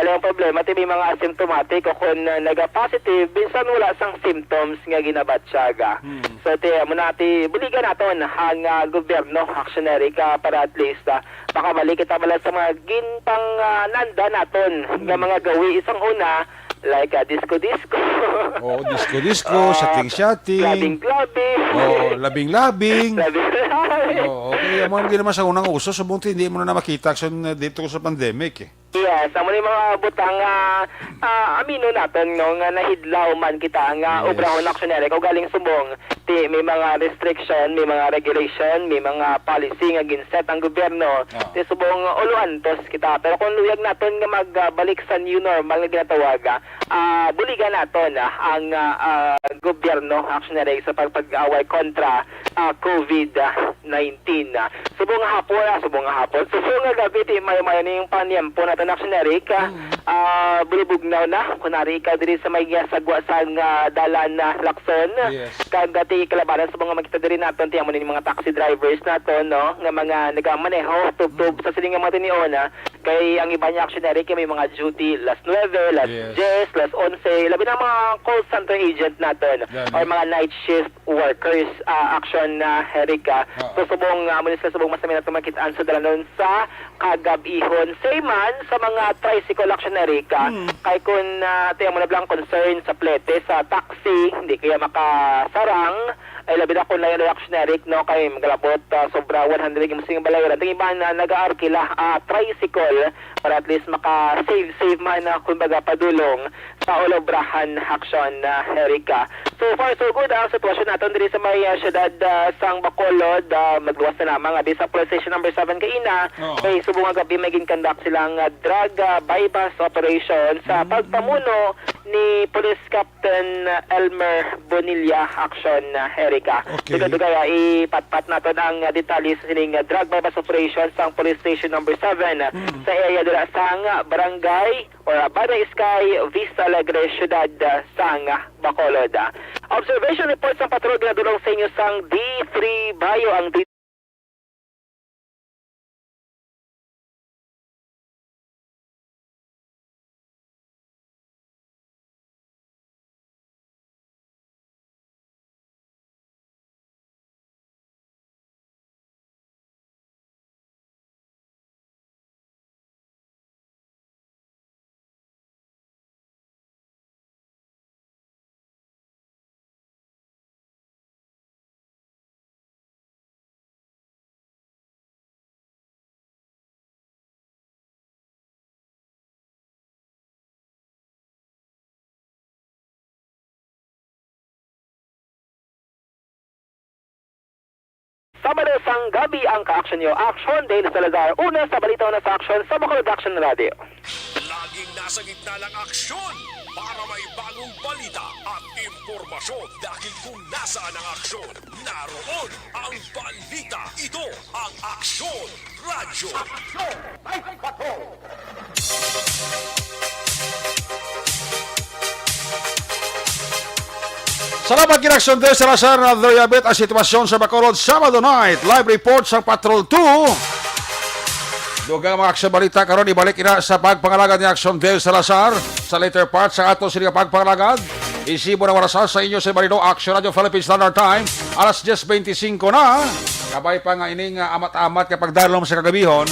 Alam ang problema may mga asymptomatic o kung naga-positive minsan wala sang symptoms nga ginabatsyaga. So tiyan mo nati buligan naton ang gobyerno Action Eric para at least makabalik kita bala sa mga gintang nanda naton nga mga gawi isang una like disco-disco. Disco-disco, shutting-shutting. Clubbing-clubbing. Labing-labing. Labing-labing. Okay, mo hindi naman sa unang uso, subong hindi mo na makita action dito sa pandemic Yes, amo ni mga butang amino naton no nga nahidlaw man kita nga obrahon aksyon ko galing subong ti may mga restriction, may mga regulation, may mga policy nga ginset ang gobyerno ti subong uluantos kita. Pero kung luyag naton nga magbalik sa new normal nga ginatawag, buligan naton ang gobyerno aksyon sa pagpag-away kontra COVID-19. Subong hapon, subong gabi ti mayo-mayo ning panyempo naton aksyon bulubugnaw na kunari ka diri sa may sagwa sa dalan na Lakson. Kagati kalabanan sa mga makita diri naton ti amo ni mga taxi drivers naton no nga mga nagamaneho tub sa siling nga mga tiniona kay ang iba niya actionary kay may mga duty last 9, last 10, last 11 labi na mga call center agent naton or mga night shift workers action na herika. So subong amo ni sa subong masami naton makitaan sa dalanon sa kagabihon say man sa mga tricycle actionary ka kay kun tiyan mo na blang concern sa plete sa taxi hindi kaya makasarang ay labi na kung layo reactionary no kay magalabot sobra 100 yung balayaran tingin ba na nag-aarkila tricycle para at least maka-save man na kumbaga padulong sa olobrahan action na herika. So far so good ang sitwasyon natin diri sa may syudad sang Bacolod magluwas na lamang di sa police station number 7 kaina kay subong nga gabi may ginconduct silang drug bypass operation sa pagpamuno ni Police Captain Elmer Bonilla action na herika. Duga-duga ipatpat natin ang detalye sa sining drug bypass operation sang police station number 7 sa area dira sang barangay or Barangay Sky Vista Alegre syudad sang Bacolod. Observation report sa patrol ginadulong sa inyo sang D3 Bayo ang Sabado sang gabi ang ka-action nyo. Action Dale Salazar. Una sa balita na sa action sa Bacolod Action Radio. Laging nasa gitna ng aksyon para may bagong balita at impormasyon. Dahil kung nasaan ang aksyon, naroon ang balita. Ito ang Aksyon Radio. Aksyon! Salamat kinaksyon din sa Lazar na Doyabit ang sitwasyon sa Bacolod Sabado night. Live report sa Patrol 2. Dugang mga aksyon balita karon ibalik ina sa pagpangalagad ni Aksyon Del Salazar sa later part sa ato sila pagpangalagad. Isibo na warasal sa inyo sa Marino Action Radio Philippine Standard Time alas 10:25 na. Kabay pa nga ining amat-amat kapag dalom sa kagabihon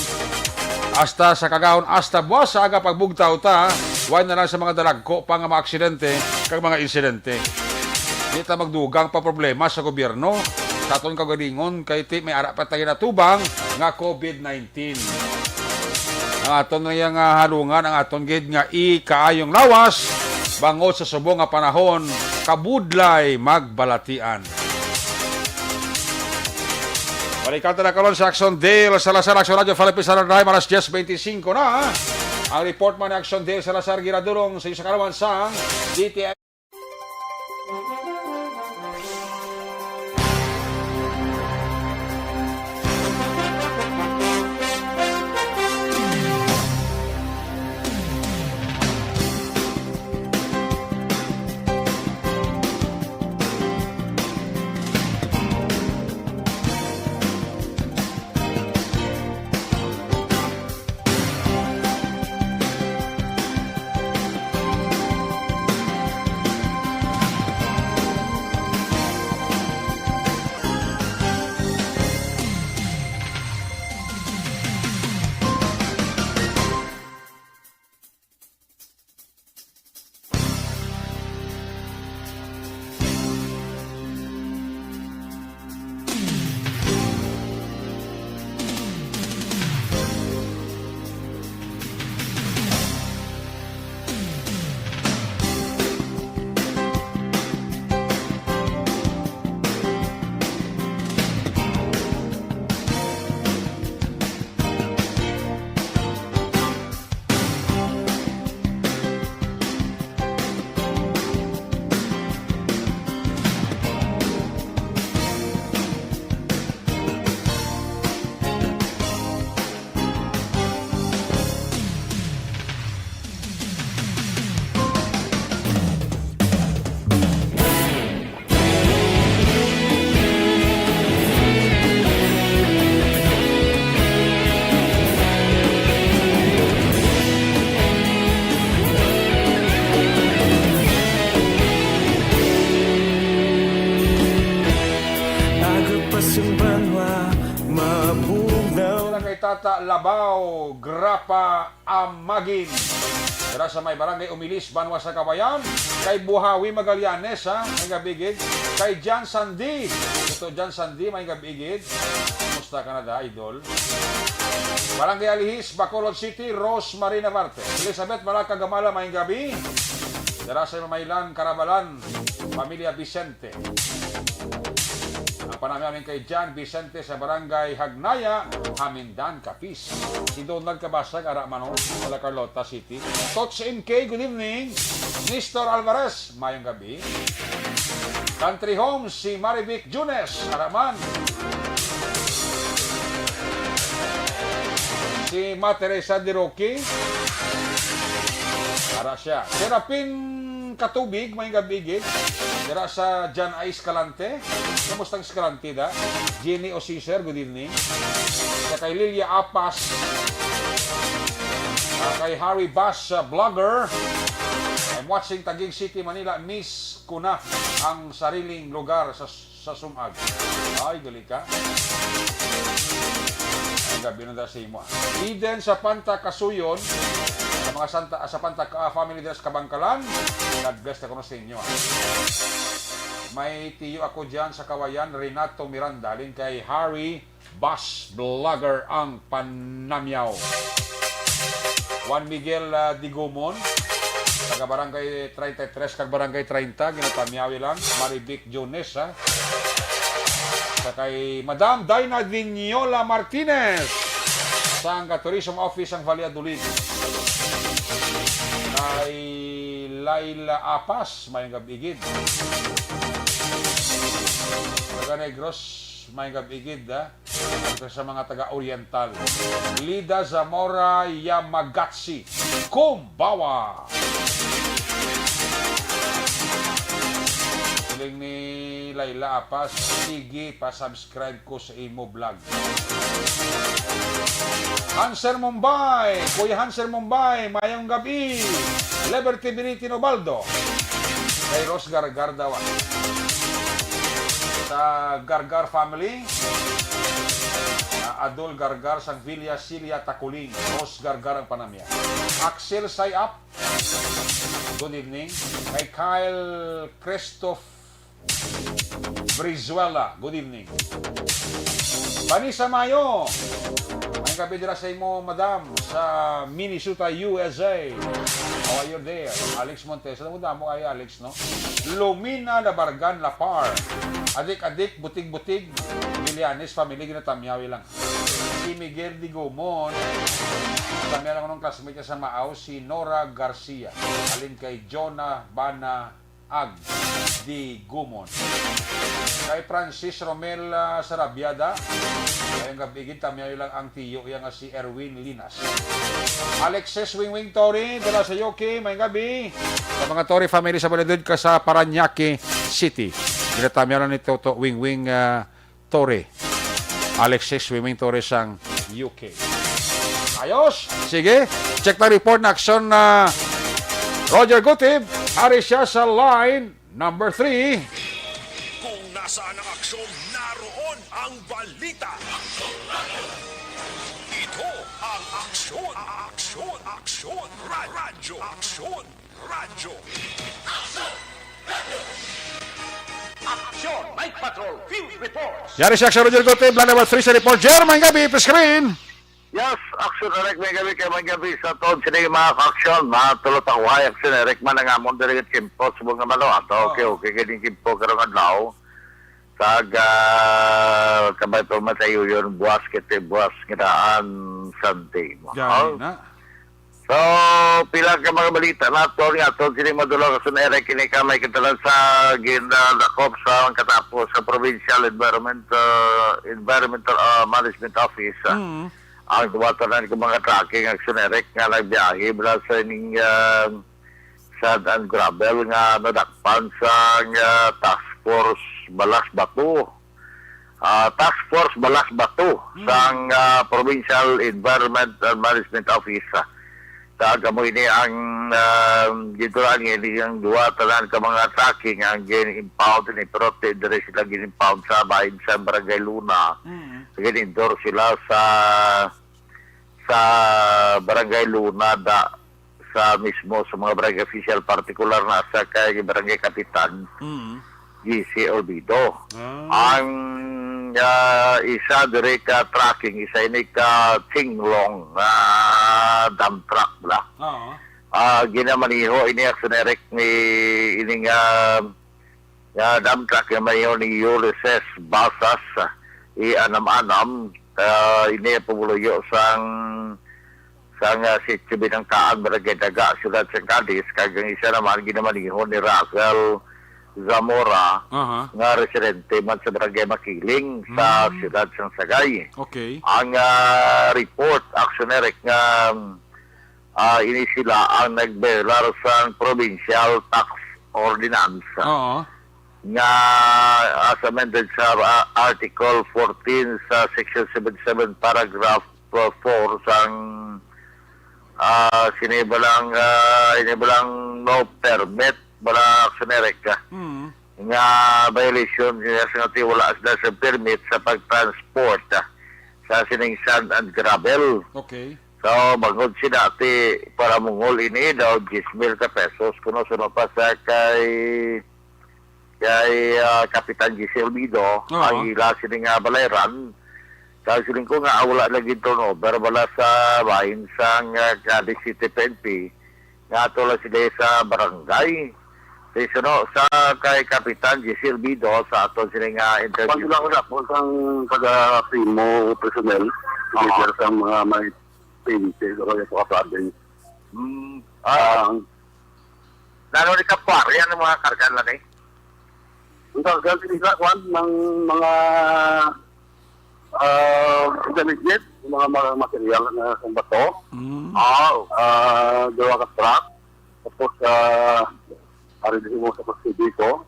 hasta sa kagahon hasta buwas sa aga pagbugtaw ta. Why na lang sa mga dalagko pa nga mga aksidente kag mga insidente. Di ta magdugang pa problema sa gobyerno. Sa aton kagalingon kay ti may ara pa tayo natubang nga COVID-19. Ang aton nga halungan ang aton gid nga kaayong lawas bangod sa subong nga panahon kabudlay magbalatian. Balikan na karon sa Aksyon Dale Salazar Aksyon Radio Philippine Standard Time alas 10:25 na. Ang report man ni Aksyon Dale Salazar giradulong sa isa karawan sang DTI. mapugnaw. Sila kay Tata Labaw, Grapa Amagin. Dira sa may barangay Umilis, Banwa sa Kabayan. Kay Buhawi Magallanes, ha? May gabigid. Kay Jan Sandi. Ito, Jan Sandi, may gabigid. Kumusta ka na da, idol? Barangay Alihis, Bacolod City, Rose Marina Marte. Elizabeth Malaka Gamala, may gabi. Dira sa Mamaylan, Carabalan, Pamilya Vicente. Ang panamyamin kay Jan Vicente sa Barangay Hagnaya, Hamindan, Capiz. Si Donald Cabasag, Aramano, sa La Carlota City. Tots MK, good evening. Mr. Alvarez, mayong gabi. Country Home, si Marivic Junes, Araman. Si Teresa de Roque, para siya. Serapin Katubig, may gabigig. Dira sa Jan A. Escalante. Kamusta ang Escalante da? Jenny Osiser, good evening. Sa kay Lilia Apas. Kay Harry Bass, vlogger. I'm watching Taguig City, Manila. Miss ko na ang sariling lugar sa Sumag. Ay, gali ka. Ang gabi na sa imo. Eden sa Panta Kasuyon. Sa mga sa Panta family dito sa Kabangkalan. God bless na ko sa inyo. May tiyo ako dyan sa Kawayan, Renato Miranda. Lin kay Harry Bass, vlogger ang Panamyaw. Juan Miguel Digumon. Taga Barangay 33, kag Barangay 30. Ginatamyawi lang. Marivic Jones, ha. Sa kay Madam Dina Vignola Martinez sa Tourism Office ang Valladolid. Kay Laila Apas, may gabigid. Taga Negros, may gabigid, ha. Sa mga taga-Oriental. Lida Zamora Yamagatsi, Kumbawa. Hiling ni Laila Apas, sige pa-subscribe ko sa imo vlog. Hanser Mumbai, Kuya Hanser Mumbai, mayang gabi. Liberty Beniti Nobaldo. Kay Ros Gargar daw. Sa Gargar family, Adol Gargar sang Villa Silia Takuling. Ros Gargar ang panamya. Axel Sayap, good evening. Kay Kyle Christoph Brizuela, good evening. Vanessa Mayo, may gabi dira sa imo, madam, sa Minnesota, USA. How are you there? Alex Montes. Alam mo damo ay Alex, no? Lumina Labargan Lapar. Adik-adik, butig-butig. Bilianes, family, ginatamyawi lang. Si Miguel Digumon. Tamya lang ko ng classmate sa Maaw, si Nora Garcia. Alin kay Jonah Bana Ag di Gumon. Kay Francis Romel Sarabiada. Kayong gabigid, tamyawi lang ang tiyo. Yang si Erwin Linas. Alexis Wingwing Tori, dala sa Yoki, may gabi. Sa mga Tori family sa Baladud ka sa Paranaque City. Ginatamya lang ni Toto Wingwing Tori. Alexis Wingwing Tori sang UK. Ayos! Sige, check na report na Aksyon na Roger Gutib. Hari siya sa line number 3. Kung nasaan ang aksyon, naroon ang balita. Ito ang aksyon. Aksyon. Radyo. Aksyon. Radyo. Aksyon. Night Patrol. Field Reports. Yari siya Roger Gutib. Line number 3 sa report. Jermaine Gabi, screen. Yes, Aksyon Erek may gabi kay gabi sa toon sila yung mga aksyon, mga tulot ako ay Aksyon Erek man nga mo diriget kimpo subong naman lo ato okay kini kimpo karong adlaw sag kabay pa matayo yun buwas ngidaan Sunday mo. So pila ka mga balita nato nga toon sila modulo Aksyon Erek kini ka may katalan sa ginadakop sa katapos sa Provincial Environmental Management Office. Ang tuwatanan ko mga tracking Aksyon Erek nga nagbiyahe mula sa ining sand and gravel nga nadakpan sa Task Force Balas Bato. Task Force Balas Bato sa Provincial Environment and Management Office. Kaya mo ini ang gituran ini ang duwa tanan ka mga tracking ang gin-impound ni pero dire sila gin-impound sa bahin sa Barangay Luna. ginindor sila sa Barangay Lunada sa mismo sa mga barangay official, particular na sa kay Barangay Kapitan GC Orbido. Ang isa dire ka tracking, isa ini ka Chinglong dump truck bla. Ginamaniho ini aksonerek ni ini dump truck yung maniho ni Ulysses Basas anam-anam ini pumuluyo sang sitio Binangkaan, Barangay Daga, Siyudad San Cadiz. Kagang isa naman ginamaniho ni Raquel Zamora nga residente man sa Barangay Makiling sa Siyudad San Sagay. Okay. Ang report aksonerek nga ini sila ang nagbelar sa Provincial Tax Ordinance nga as amended sa Article 14 sa Section 77 Paragraph 4 sang sinibalang no permit wala aksonerek nga violation nga wala sa permit sa pagtransport sa sining sand and gravel. Okay. So, bangod si dati para mungol ini daw 10,000 ka pesos kuno suno pa sa kay Kapitan GC Orbido ang ila sining nga balayran. Sa siling ko nga wala lagi turnover bala sa bahin sang Cadiz City PNP nga tula sila sa barangay. Sa kay Kapitan GC Orbido sa aton sining nga interview. Pag lang po sang taga-primo personnel, leader sa mga may pinite o kaya po ka-province. Lalo ni Kapwari, ano mga kargan lang eh? Ang kargan sinisakwan ng mga intermediate, mga material na sa bato. Dalawa ka truck. Tapos, arinig mo sa pagsibi ko.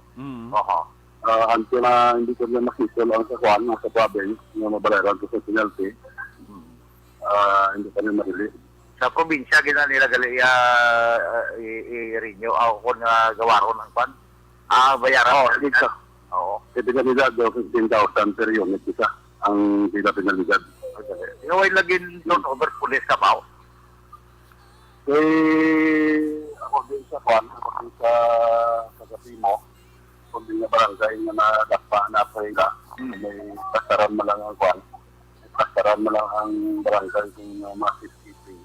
Anto na hindi ko na makisol ang sakwan sa province na mabalaran ko sa penalty. Hindi pa rin marili. Sa probinsya, gina nila gali i-renew ako kung gawaron ang pan. Bayaran. Oo. Kasi pinalidad, 15,000 per unit isa ang pinalidad. Inuway lagin doon over police ka ba? Ako din sa kwan, ako din sa Kapimo, kung din na barangay na nadakpa na Afrika, may pastaran mo lang ang kwan. Pastaran mo lang ang barangay kung massive keeping.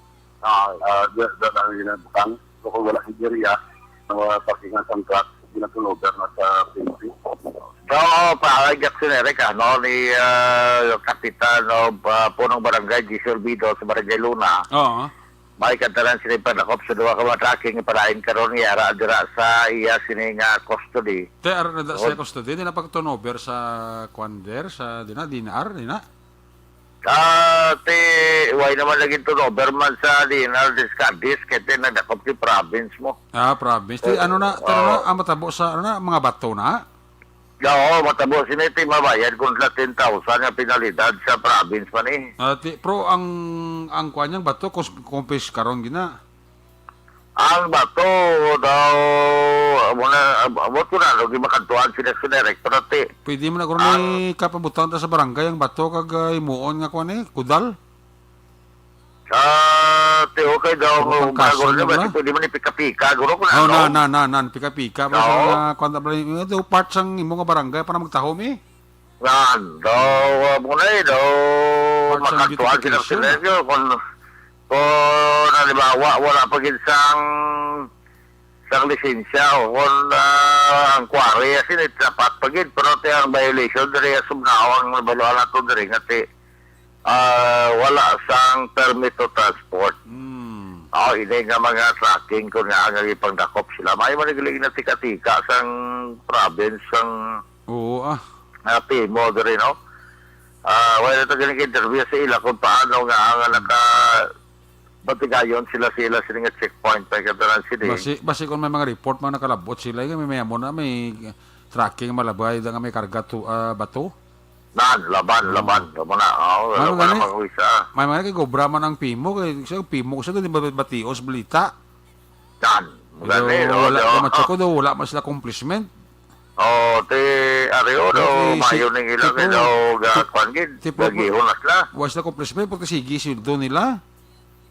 Doon ang ginabukang, so kung wala higiriya, na parkingan sa truck, ginatulogar na sa PNP. So, paagak sinerek, ni Kapitan o punong barangay, GC Orbido sa Barangay Luna. May kantaran sila panakop sa duwa ka mga tracking parahin karon yara dira sa iya sining custody. Sa custody, di na pag-turnover sa Kwander, sa dinar. Way naman lagi turnover man sa dinar discardis kaya nagdakop si province mo. Province. Ano na, matabo sa mga bato na? Oo, matabo siniti mabayad kung 10,000 nga penalidad sa province man eh. Pro ang kanyang bato kumpis karon gina. Ang bato daw abot ko na lagi makantuan sila sa director Pwede mo na kung may kapabutan ta sa barangay ang bato kag imuon nga kuan kudal. Okay daw bago na ba pwede mo ni pika-pika guro ko na pika-pika para kuan ta do part sang imo nga barangay para magtahom daw muna daw makantuan sila sa director kung halimbawa wala pa ginsang lisensya o kung ang kwari asin dapat pagid pero ang violation dari sumnawang mabaluan nato dari nga wala sang permit to transport. Ini nga mga tracking kung nga ang ipangdakop sila. May manigaling na tika-tika sang province sang Pimo dari no. Wala ito galing interview sa ila kung paano nga ang batigayon sila nga checkpoint pa kataran sila. Basi kung may mga report mga nakalabot sila, may mayamo na may tracking malabay nga may karga bato. Laban na. Ano gani? May mga kay gobra man ang Pimo kay Pimo sa di batios balita. Gani. Wala matsako daw wala man sila accomplishment. ti Areo do Okay, mayo ning ilang tipo- daw gakwan gid. tipo- Gagihunas la. Was na komplesme porque sige sildo nila.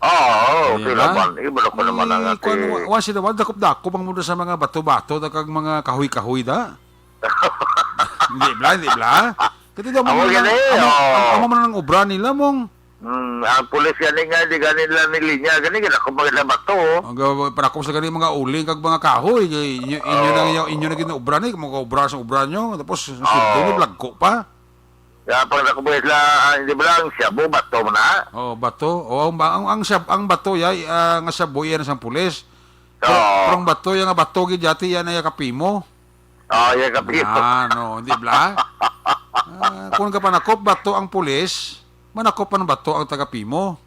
Oo, Di sila ba? man. Ibalo ko naman ang ati. Wa sila wala dakop ang mundo sa mga bato-bato kag mga kahoy-kahoy da. Hindi bla. Kasi daw Amo gani, oo. amo man ang obra nila mong Ang pulis gani nga di gani nila nilinya gani gid ako magila bato. para ko sa gani mga uling kag mga kahoy inyo na ginaobra ni mga obra sa obra nyo tapos sildo ni blagko pa. Ya pag nakubuhit la hindi ba lang siya bato mo na. Oh, bato. Oh, ang bato ya nga sa boy yan sa pulis. Oo. Pero ang bato yang nga bato gid jati yan ay kapimo. Oh, ya kapito. No, hindi bla. Kung ka panakop bato ang pulis, manakop pa ng bato ang taga-pimo.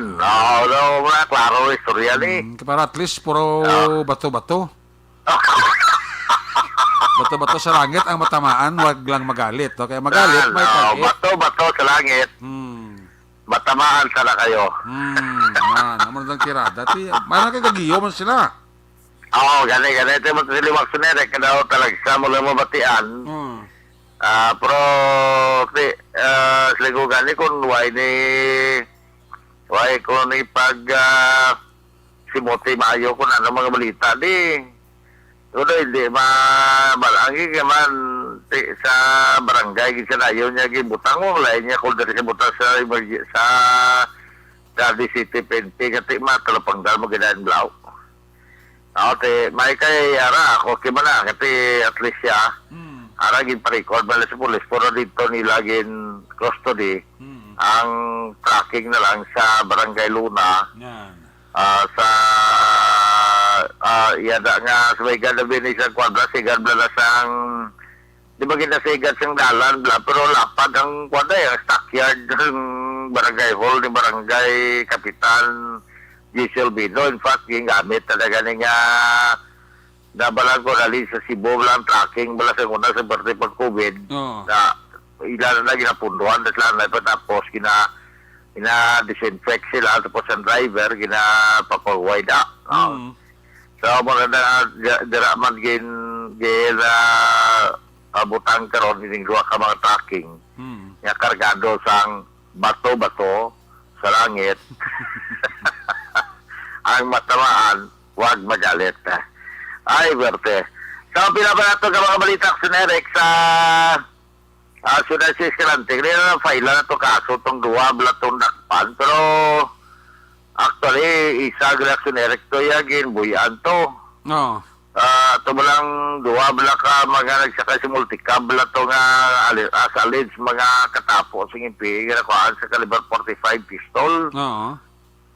No, klaro istorya ni. Para at least puro bato-bato. Bato-bato sa langit ang matamaan, wag lang magalit. Okay, magalit, may target. Bato sa langit. Matamaan sana kayo. Naman lang kira. Dati, may nagkagagiyo man sila. Oo, gani. Ito mo siliwag sunere, kada talaga sa mula mabatian. Pero, sligo gani kung why ko ni pag simuti maayo ko na ng mga balita di. Pero hindi malangi man sa barangay gisanayo niya gibutang mo lain niya kung dari butang sa Dadi City PNP kati matalapanggal mo ginaan blaw. May kay ara ako kimana kati at least siya. Ara gin pa-record bala sa pulis pero dito nila gin custody ang tracking na lang sa Barangay Luna. Sa yada nga sa may ganabi ni sa kwadra sigad bala sang di ba ginasigad sang dalan bla pero lapag ang kwadra yung stockyard ng Barangay Hall ni Barangay Kapitan Giselle Bino. In fact gingamit talaga nga nabalang ko dali sa Cebu lang tracking bala sa una sa birthday pag COVID na ilan na ginapunduan na sila na tapos disinfect sila tapos ang driver ginapapaway na. So mga na diraman gin abutang karon ning duha ka mga tracking nga kargado sang bato-bato sa langit. Ang matamaan wag magalit. Ay, Berte. So, pinapanato ka mga balita sa Nerek sa Sunday 6 Kalante. Kanina na file na ito kaso itong duwa blatong nakpan. Pero, actually, isa gila sa Nerek ito yagin, buyan to. Ito mo lang duwa bala ka mga nagsaka si multicab blatong sa lids mga katapos ng impi. Ginakuhaan sa caliber 45 pistol.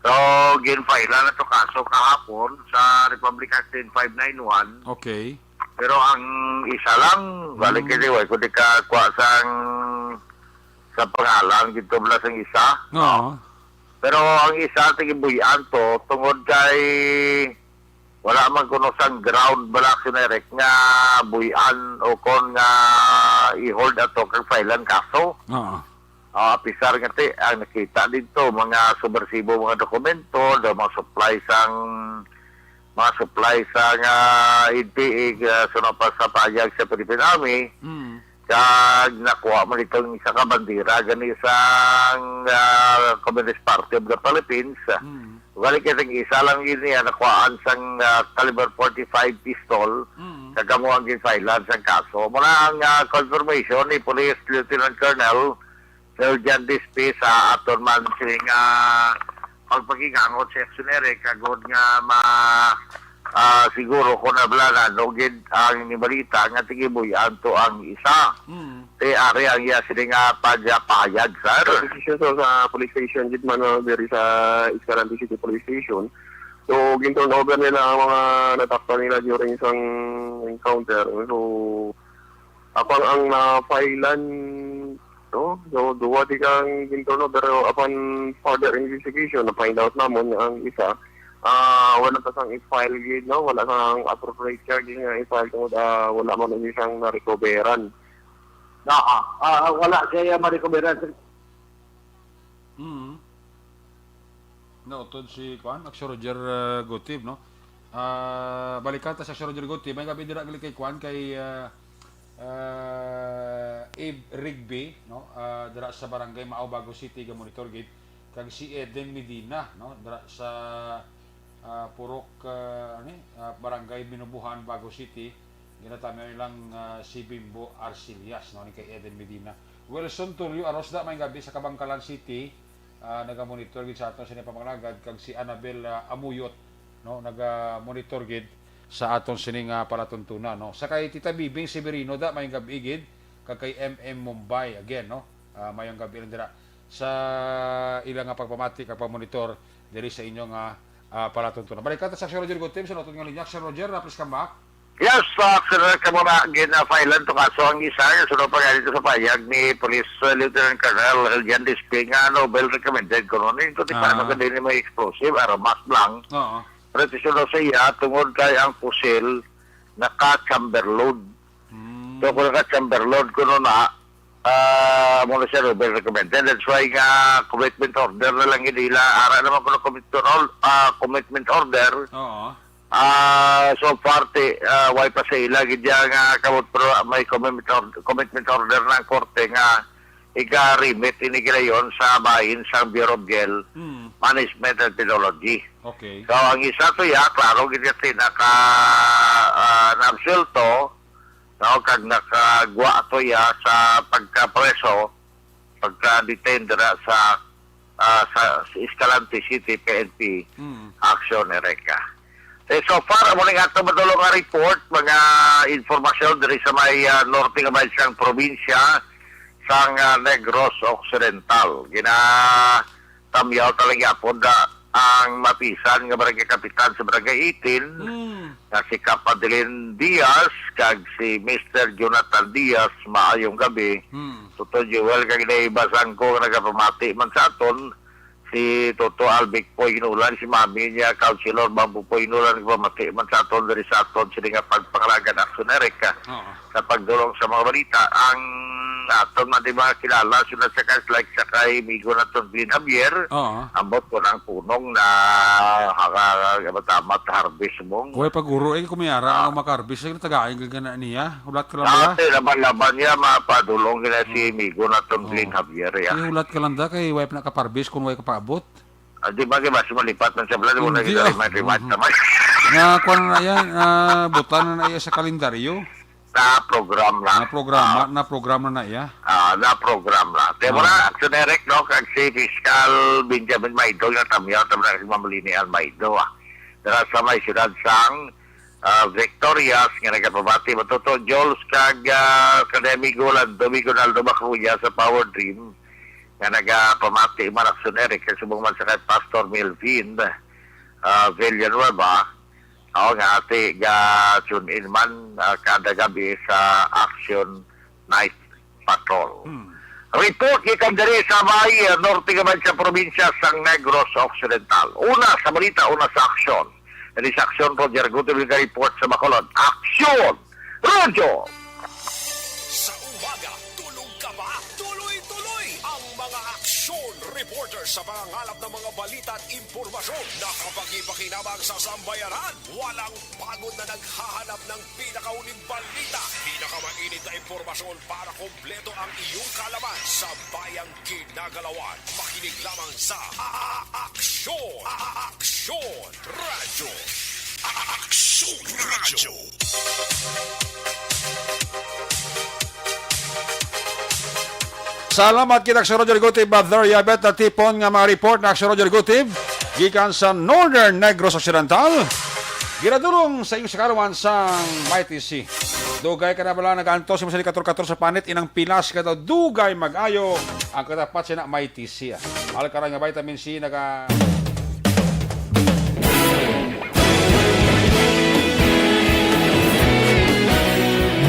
So, gin-file na ito kaso kahapon sa Republic Act 10591. Okay. Pero ang isa lang, balik kayo, kung di ka kuha sa pangalan, gito bala sang isa. Pero ang isa, tigibuyan to, tungod kay wala man kuno sang ground balak sinerek nga buyan o kon nga i-hold ato kag filean kaso. Pisar nga ti, ang nakita dito, mga subversibo mga dokumento, mga supply sang IDPI sunod sa payag sa Philippine Army, kag nakuha mo itong isa ka bandira, gani isang Communist Party of the Philippines. Balik itong isa lang yun niya, nakuhaan sang caliber 45 pistol, kagamo ang ginfailan sang kaso. Muna ang confirmation ni Police Lieutenant Colonel Sergeant Dispe sa aton man siling pagpagigangot sa aksyonere kagod nga siguro ko na bala nugid ang balita nga tigibuyan to ang isa. Ari ang iya siling payag sa police station gid man diri sa Escalante City Police Station. So ginturn over nila ang mga natakpan nila during isang encounter. So apang ang na-filean so duwa di kang ginturno pero upon further investigation na-find out namon ang isa wala pa sang i-file gid no, wala sang appropriate charge nga i-file tungod wala man ni siyang na-recoveran. Wala siya ma-recoveran. Nautod si Aksyon Roger Gutib, no? Balikata sa Aksyon Roger Gutib, may gabi dira gali kay Kwan kay Abe Rigby, no, dira sa barangay Mao Bago City ga monitor gid, kag si Eden Medina, no, dira sa Purok barangay Binubuhan Bago City, ginatama ilang si Bimbo Arcelias, no, ni kay Eden Medina. Wilson Tulio aros da may gabi sa Kabangkalan City, naga-monitor gid sa aton sa pamangagad, kag si Annabel Amuyot, no, naga-monitor gid sa aton sining palatuntunan, no. Sa kay Tita Bibing Severino da may gabi gid, kag kay MM Mumbai again, no. Mayong gabi rin dira sa ilang pagpamati kag pamonitor diri sa inyong palatuntunan. Balik sa Aksyon Roger Gotem, sa notong nga linya. Aksyon Roger, please come back. Yes, Aksyon ka mo na gina-filean to kaso ang isa sunod pa dito sa payag ni Police Lieutenant Colonel Elian Disping Nobel recommended ko noon ito ti paano ka din may explosive armas lang. Pero tisunod sa iya tungod kay ang pusil naka-chamber load. So kung naka-chamber load ko noon muna siya Nobel recommended. That's why nga commitment order na lang nila. Ara naman ko na commitment order. So party why pa sa ila gidya nga kamot pero may commitment order ng korte nga iga-remit inigilayon sa bahin sa Bureau of Jail Management and Penology. Okay. So ang isa to ya, klaro gidya tinaka na-absuelto, no, kag nakagwa to ya sa pagka-preso, pagka-detain dira sa Escalante City PNP Aksyon Ereka. So far, mo nga ito madulong nga report, mga informasyon diri sa may norte nga may siyang probinsya sang Negros Occidental. Ginatamyaw talaga po ang mapisan nga barangay kapitan sa barangay 18 na si Kapadilin Diaz kag si Mr. Jonathan Diaz maayong gabi. Toto Joel kag naibasang ko nagapamati man sa aton si Toto Albic po inulan, si mami niya, Councilor Bambu po inulan, nagpamati man sa aton dari sa aton sila nga pagpangalagan Aksyon Erika sa pagdulong sa mga balita. Ang aton man di ba kilala sila sa kas like sa kay Migo na ton Green Javier, ambot ko ng punong na matamat harvest mong. Kuya paguro kumiyara ang makarbis ay tagaing gagana niya. Hulat ka lang ba? Dati laban-laban niya mapadulong nila si Migo na ton Green Javier. Hulat ka lang da kay wipe na kaparbis kung wipe kapaabot. Di ba mas malipat man sa blad mo na gina-remind naman. Nga kuan na yan, butan na iya sa kalendaryo. Na-program lang. Na-program na iya. Na-program lang. Kaya mo na, Aksyon Eric, no, kag si Fiscal Benjamin Maido, yung tamyaw, tamyaw si Mamulinian Maido, Dara sa may siyudad sang Victorias, nga nagapabati, matuto, Jules, kag Academico Domingo Naldo Macruya sa Power Dream, nga nagapamati man Aksyon Eric, kasi bumang sa kay Pastor Melvin Villanueva, nga ati tune in man kada gabi sa Action Night Patrol. Report gikan diri sa may norte gaman sa probinsya sang Negros Occidental. Una sa balita, una sa aksyon. Diri sa Aksyon Roger Guto nga report sa Bacolod. Aksyon! Roger! Sa umaga, tulog ka ba? Tuloy-tuloy ang mga aksyon reporters sa mga ngalap ng mga balita at impormasyon na kapag ipakinabang sa sambayaran, walang pagod na naghahanap ng pinakauling balita, pinakamainit na impormasyon para kompleto ang iyong kalaman sa bayang kinagalawan. Makinig lamang sa Aksyon! Aksyon Radio! Aksyon Radio! Salamat kita Aksyon Roger Gutib, Brother Yabet na tipon nga mga report na Aksyon Roger Gutib gikan sa Northern Negros Occidental. Ginadulong sa iyong sakarawan sa Mighty Sea. Dugay ka na bala nag-antos sa kator-kator sa panit inang pilas ka daw dugay mag-ayo ang katapat siya na Mighty Sea. Mahal ka nga vitamin C naga...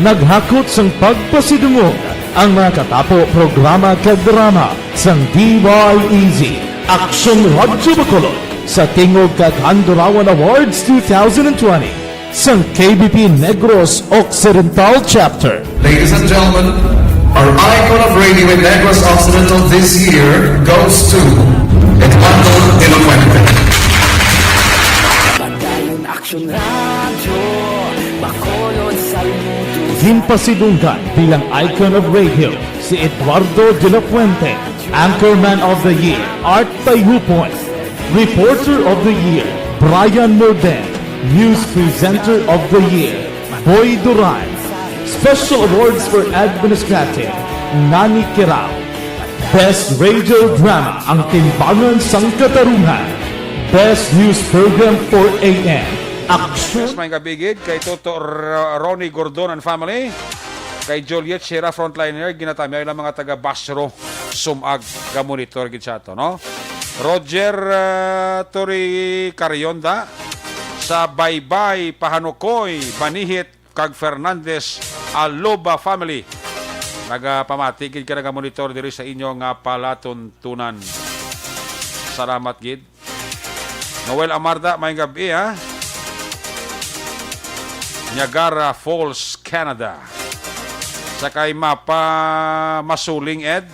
Naghakot sang pagpasidungog ang mga katapo programa kag drama sang DYEZ Aksyon Radio Bacolod sa tingog kag Handurawan Awards 2020 sang KBP Negros Occidental Chapter. Ladies and gentlemen, our icon of radio in Negros Occidental this year goes to Eduardo Elocuente. Badayon Aksyon Radio Bacolod saludo. Ginpasidunggan bilang icon of radio si Eduardo de la Fuente, Anchorman of the Year, Art Tayhupoy, Reporter of the Year, Brian Morden, News Presenter of the Year, Boy Duran, Special Awards for Administrative, Nani Kirao, Best Radio Drama, Ang Timbangan sang Katarungan, Best News Program for AM, Aksyon. May kabigid kay Toto Ronnie Gordon and family, kay Juliet Sierra frontliner ginatamay lang mga taga Basro sumag ga monitor gid sa ato, no? Roger Tori Carionda sa Baybay Pahanukoy Banihit kag Fernandez Aloba family, nagapamati gid ka naga-monitor diri sa inyo nga palatuntunan. Salamat gid. Noel Amarda, may gabi ha. Niagara Falls, Canada. Sakay mapa Masuling Ed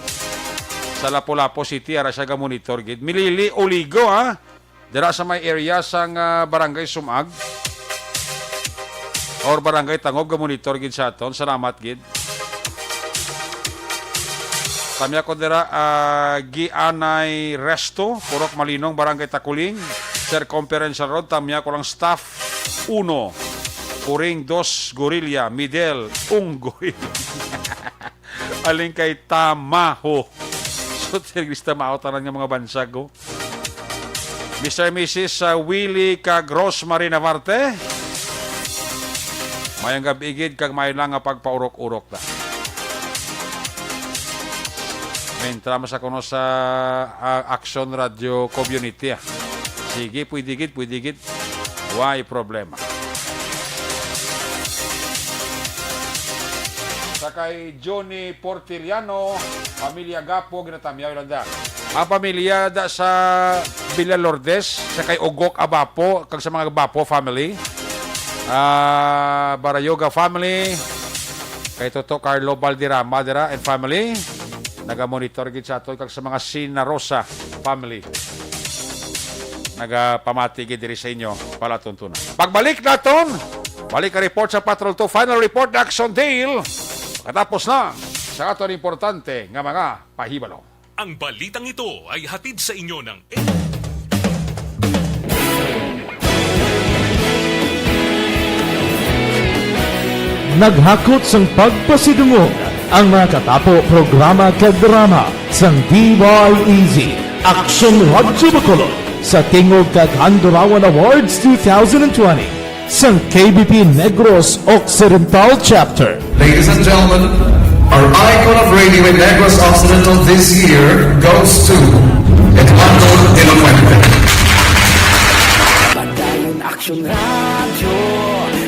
sa Lapu-Lapu City ara siya ga-monitor gid. Milili Oligo ha. Dira sa may area sang Barangay Sumag or Barangay Tangob ga-monitor gid sa aton. Salamat gid. Kami ako dira Gianay Resto, Purok Malinong, Barangay Takuling, Circumferential Road. Kami ako lang staff 1, Puring 2, Gorilla, Midel, Unggoy. Aling kay Tamaho. So, Tirgis Tamaho, tanan nga mga bansag. Oh. Mr. and Mrs. Willie kag Rosemary Navarte. Mayang gabigid kag may lang nga pagpaurok-urok ta. Entramos sa kuno sa Aksyon Radio Community. Sige, pwede gid. Why problema. Sa kay Johnny Portiliano, pamilya Gapo, ginatamyaw lang da. Ang pamilya da sa Villalordes, sa kay Ogok Abapo, kag sa mga Abapo family. Barayoga family, kay Toto Carlo Valderrama dira and family. Naga-monitor gid sa ato kag sa mga Sina Rosa family. Nagapamati gid diri sa inyo palatuntunan. Pagbalik naton, balik ka report sa Patrol 2, final report na Action Dale. Katapos na sa aton importante nga mga pahibalo. Ang balitang ito ay hatid sa inyo ng Naghakot sang pagpasidungog ang mga katapo programa kag drama sang DYEZ Aksyon Radyo Bacolod sa Tingog kag Handurawan Awards 2020 sang KBP Negros Occidental Chapter. Ladies and gentlemen, our icon of radio in Negros Occidental this year goes to Eduardo de la Fuente. Badayon Aksyon Radio,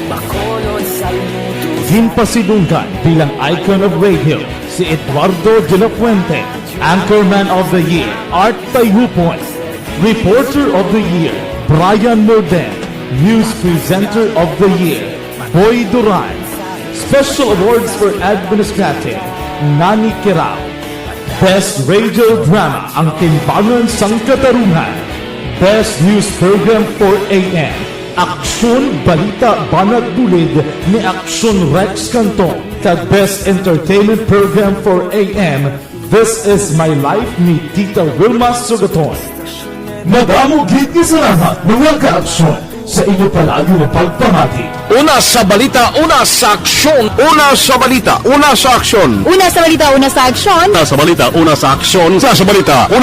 Bacolod Saludo. Ginpasidunggan bilang icon of radio si Eduardo de la Fuente, Anchorman of the Year, Art Tayhupoy, Reporter of the Year, Brian Morden, News Presenter of the Year, Boy Duran, Special Awards for Administrative, Nani Kirao, Best Radio Drama, Ang Timbangan sang Katarungan, Best News Program for AM, Aksyon Balita Banat Bulid ni Aksyon Rex Canton, kag Best Entertainment Program for AM, This Is My Life ni Tita Wilma Sugaton. Madamo gid ni salamat mga ka-aksyon sa inyo palagi na pagpamati. Una sa balita, una sa aksyon. Una sa balita, una sa aksyon. Una sa balita, una sa aksyon. Una sa balita, una sa aksyon. Una sa balita, una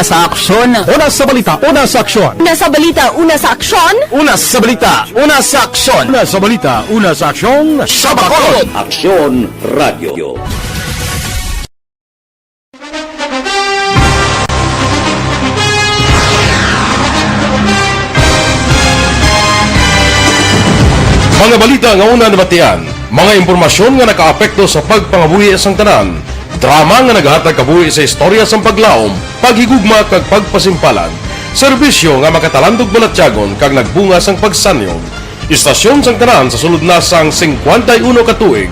sa aksyon. Una sa balita, una sa aksyon. Una sa balita, una sa aksyon. Una sa balita, una sa aksyon. Una sa balita, una sa aksyon. Una sa balita, una sa aksyon. Sa Bacolod. Aksyon Radio. Mga balita nga una nabatian, mga impormasyon nga nakaapekto sa pagpangabuhi sang tanan, drama nga naghatag kabuhi sa istorya sang paglaom, paghigugma kag pagpasimpalan, serbisyo nga makatalandog balatyagon kag nagbunga sang pagsanyog, istasyon sang tanan sa sulod na sang 51 ka tuig,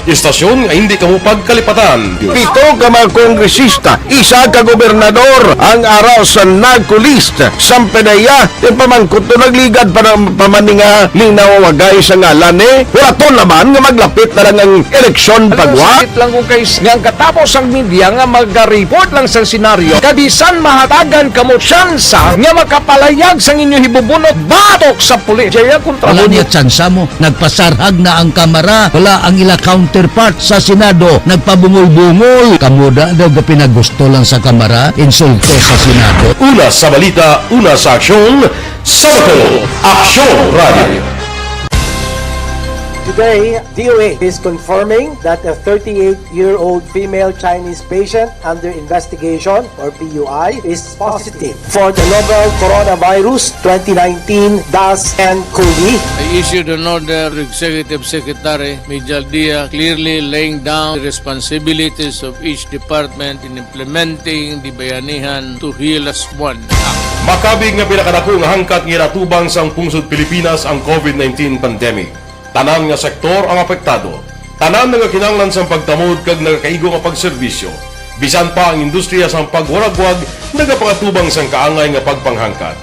Istasyon nga hindi kamo pagkalipatan. 7 ka mga kongresista, 1 ka gobernador ang araw sa nagkulist sa Pedaya. Yung pamangkot to nagligad para pamaninga linaw wagay sa ngalan wala to naman nga maglapit na lang ang eleksyon pagwa. Sakit lang ko guys nga katapos ang media nga mag-report lang sa senaryo kabisan mahatagan kamo tsansa nga makapalayag sa inyo hibubunot batok sa pulis. Jaya kontra Wala niya tsansa mo, nagpasarhag na ang kamara, wala ang ila counterpart sa Senado, nagpabungol-bungol. Kamuda daw pinagusto lang sa kamara, insulto sa Senado. Una sa balita, una sa aksyon, Sabado, Aksyon Radio. Today, DOA is confirming that a 38-year-old female Chinese patient under investigation, or PUI, is positive for the novel coronavirus 2019 DAS-CoV. I issued an order to Executive Secretary Major Dia clearly laying down the responsibilities of each department in implementing the Bayanihan to Heal as One Act. Makabig nga pinakadako nga hangkat nga natubang sang pungsod Pilipinas ang COVID-19 pandemic. Tanan nga sektor ang apektado. Tanan nga kinahanglan sa pagtamod kag nagakaigo nga pagserbisyo. Bisan pa ang industriya sa pagwaragwag nagapangatubang sang kaangay nga pagpanghangkat.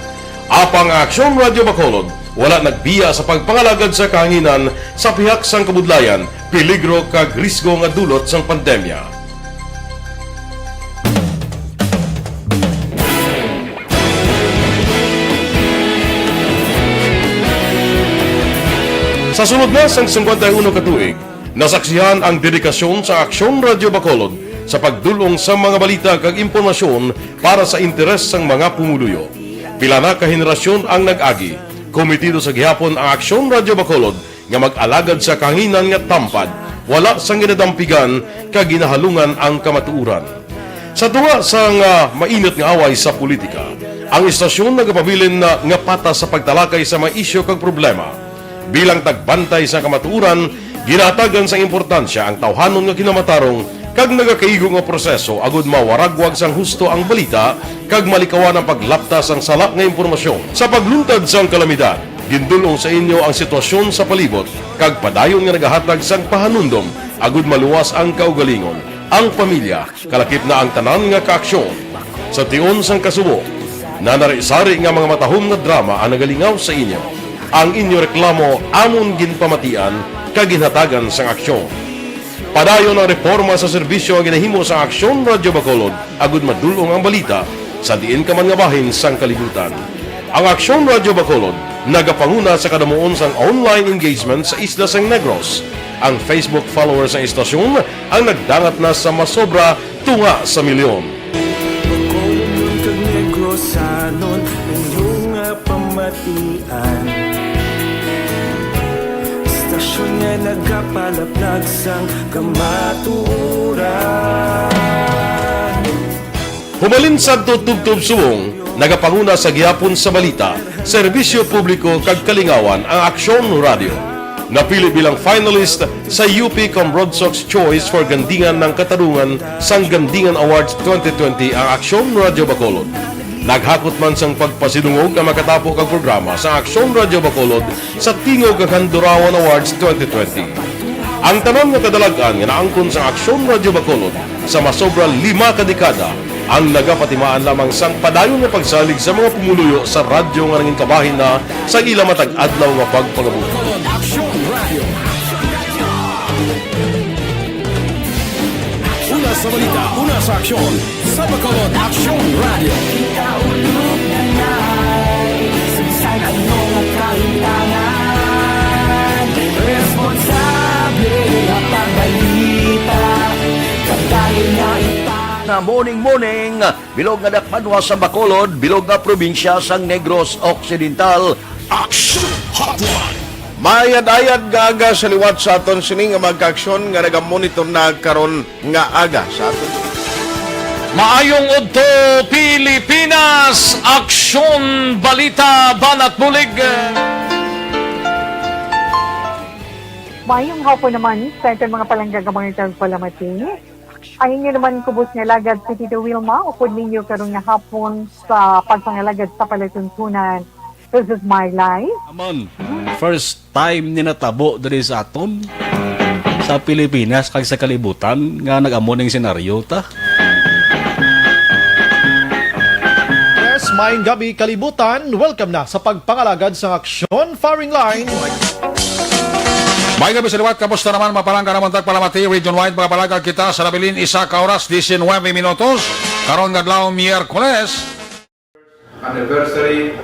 Apang Aksyon Radio Bacolod wala nagbiya sa pagpangalagad sa kahanginan sa pihak sang kabudlayan, peligro kag risgo nga dulot sang pandemya. Sa sunod na sang 51 katuig, nasaksihan ang dedikasyon sa Aksyon Radio Bacolod sa pagdulong sa mga balita kag impormasyon para sa interes sang mga pumuluyo. Pila na ka henerasyon ang nag-agi, komitido sa gihapon ang Aksyon Radio Bacolod nga mag-alagad sa kahanginan nga tampad, wala sang ginadampigan kag ginahalungan ang kamatuuran. Sa tunga sang mainit nga away sa politika, ang istasyon nagapabilin na nga patas sa pagtalakay sa mga isyu kag problema. Bilang tagbantay sa kamatuuran, ginatagan sa importansya ang tawhanon nga kinamatarong kag nagakaigo nga proseso agud mawaragwag sang husto ang balita kag malikawan ang paglaptas ang salak nga impormasyon. Sa pagluntad sang kalamidad, gindulong sa inyo ang sitwasyon sa palibot kag padayon nga nagahatag sang pahanundom agud maluwas ang kaugalingon, ang pamilya, kalakip na ang tanan nga kaaksyon. Sa tion sang kasubo, nanari-sari nga mga matahom nga drama ang nagalingaw sa inyo. Ang inyo reklamo amon ginpamatian kag ginhatagan sang aksyon. Padayon ang reforma sa serbisyo ang ginahimo sa Aksyon Radio Bacolod agud madulong ang balita sa diin ka man nga bahin sang kalibutan. Ang Aksyon Radio Bacolod nagapanguna sa kadamuon sang online engagement sa isla sang Negros. Ang Facebook followers sa istasyon ang nagdangat na sa masobra tunga sa milyon. Bacolod kag Negros sanon inyong pamatian. Stasyon nga nagapalaplag sang kamaturan. Humalin sa tutubtub suwong, nagapanguna sa gihapon sa balita, serbisyo publiko kag kalingawan ang Aksyon Radio. Napili bilang finalist sa UP Broadsox Choice for Gandingan ng Katarungan sang Gandingan Awards 2020 ang Aksyon Radio Bacolod. Naghakot man sang pagpasidungog ang makatapo kag programa sa Aksyon Radio Bacolod sa Tingog kag Handurawan Awards 2020. Ang tanan nga kadalagan nga naangkon sa Aksyon Radio Bacolod sa masobra 5 ka dekada ang nagapatimaan lamang sang padayon nga pagsalig sa mga pumuluyo sa radyo nga nangin kabahin na sa ila matag adlaw nga pagpangabuhi. Aksyon Radio. Una sa balita, una sa aksyon. Sa Bacolod, Aksyon Radio. Kaulog na na'y sagsay ang mga kahintangan. Responsable at pagbalita kagayon na Na morning bilog nga Magbanua sa Bacolod, bilog nga probinsya sang Negros Occidental. Aksyon Hotline. Mayad-ayad nga aga sa liwat sa aton sining nga magkaaksyon nga nagamonitor na karon nga aga sa aton. Maayong udto Pilipinas, Aksyon Balita Banat Bulig. Maayong hapon naman sa itong mga palanggagamang itong palamati. Ang inyo naman kubos nga lagad si Tito Wilma, upod ninyo karong nga hapon sa pagpangalagad sa palatuntunan. This is my life. Amon, first time ni natabo diri sa aton. sa Pilipinas kag sa kalibutan nga nag-amo ning senaryo ta. Yes, maayong gabi kalibutan. Welcome na sa pagpangalagad sa Aksyon Firing Line. May gabi sa liwat, kamusta naman mapalangga naman tagpalamati, region-wide mga palagag kita sa nabilin isa ka oras, 19 minutos, karon nga adlaw Miyerkules. Anniversary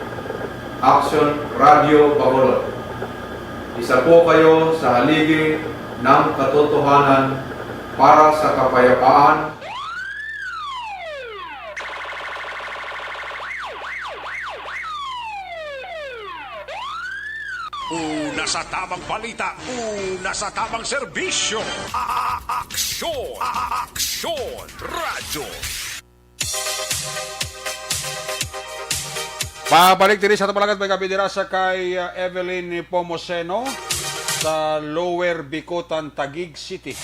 Aksyon Radio Bacolod. Isa po kayo sa haligi ng katotohanan para sa kapayapaan. Una sa tamang balita, una sa tamang serbisyo. Aksyon! Aksyon! Radyo! Pabalik diri sa tapalagat may gabi dira sa kay Evelyn Pomoseno sa Lower Bicutan, Taguig City.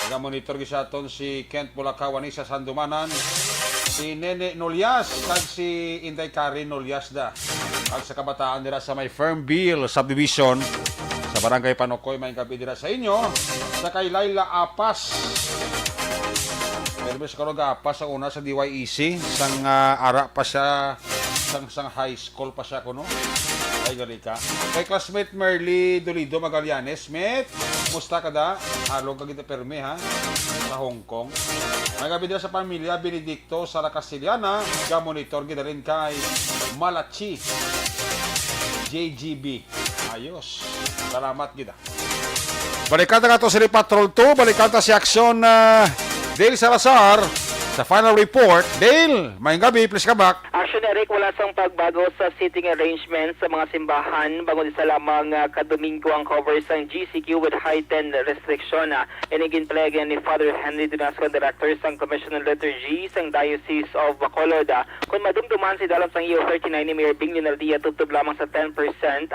Naga-monitor gisaton si Kent Bulakawan sa Sandumanan, si Nene Nolyas kag si Inday Karen Nolyas da. Kag sa kabataan dira sa may Fernville Subdivision sa Barangay Panokoy may gabi dira sa inyo sa kay Laila Apas. Pero sa karoga Apas sa una sa DYEC sang ara pa siya sang high school pa siya kuno. Ay gali ka. Kay classmate Merly Dolido Magallanes, Smith, musta ka da? Halo ka kita perme ha sa Hong Kong. May gabi dira sa pamilya Benedicto sa La Castellana, ga monitor gid rin kay Malachi JGB. Ayos. Salamat gid. Balikata ka to si Patrol 2, balikata si Aksyon Dale Salazar sa final report. Dale, may gabi, please ka back. Aksyon, Eric, wala sang pagbago sa seating arrangements sa mga simbahan. Bago sa lamang kadomingo ang cover sa GCQ with heightened restriction. Inigin palagan ni Father Henry Dinasco, Director sang Commission on Liturgy sang Diocese of Bacolod. Kung madumduman si dalam sang EO 39 ni Mayor Bing Lunardia, tutub lamang sa 10%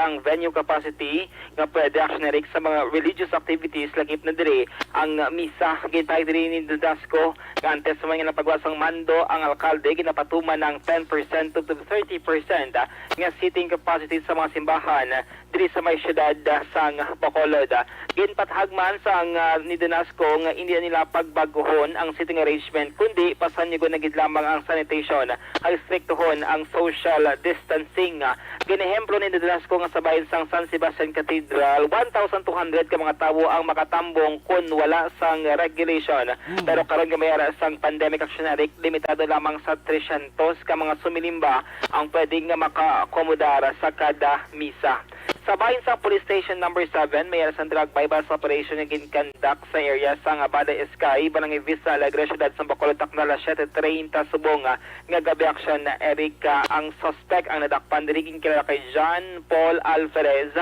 ang venue capacity nga pwede, Aksyon, Eric, sa mga religious activities lagip na diri ang misa. Gintay diri ni Dinasco nga antes sa mga napagwasang mando ang alkalde ginapatuman ng 10% to 30% nga seating capacity sa mga simbahan diri sa may syudad sang Bacolod. Ginpathagman sang ni Dinasco nga hindi nila pagbaguhon ang seating arrangement kundi pasanyagon na gid lamang ang sanitation, ay striktohon ang social distancing. Ginehemplo ni Dinasco nga sa bahin sang San Sebastian Cathedral 1,200 ka mga tawo ang makatambong kun wala sang regulation. Pero karon gamayara sang pandemic actionary, limitado lamang sa 300 ka mga sumilimba ang pwedeng nga maka-akomodar sa kada misa. Sa bahin sa Police Station number 7, may sa drug bypass operation na ginconduct sa area sa Bada Sky, Barangay Vista Alegre, Ciudad San Bacolod, Tacnala, 7:30 subong nga gabi, Aksyon na Eric. Ang suspect ang nadakpan diriging kilala kay John Paul Alferez,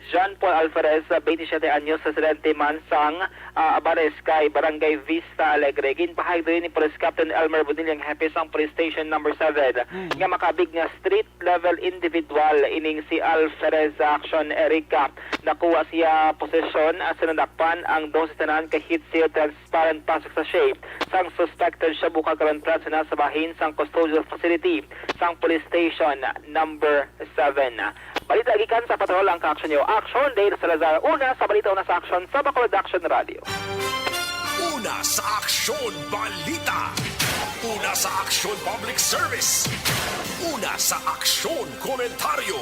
27 anyos, residente man sang Abara Sky, Barangay Vista Alegre. Ginpahayag din ni Police Captain Elmer Bunilyang Hepe sang Police Station number 7 nga makabig nga street level individual ining si Alferez. Aksyon, Erika, nakuha siya posisyon sa nadakpan ang dosis tanan kay heat seal transparent pasok sa shape sang suspected siya buka karon sa nasa bahin sang custodial facility sang Police Station number 7. Balita gikan sa patrol ang ka-aksyon nyo. Aksyon, Dale Salazar. Una sa balita, una sa aksyon sa Bacolod Action Radio. Una sa Aksyon Balita. Una sa Aksyon Public Service. Una sa Aksyon Komentaryo.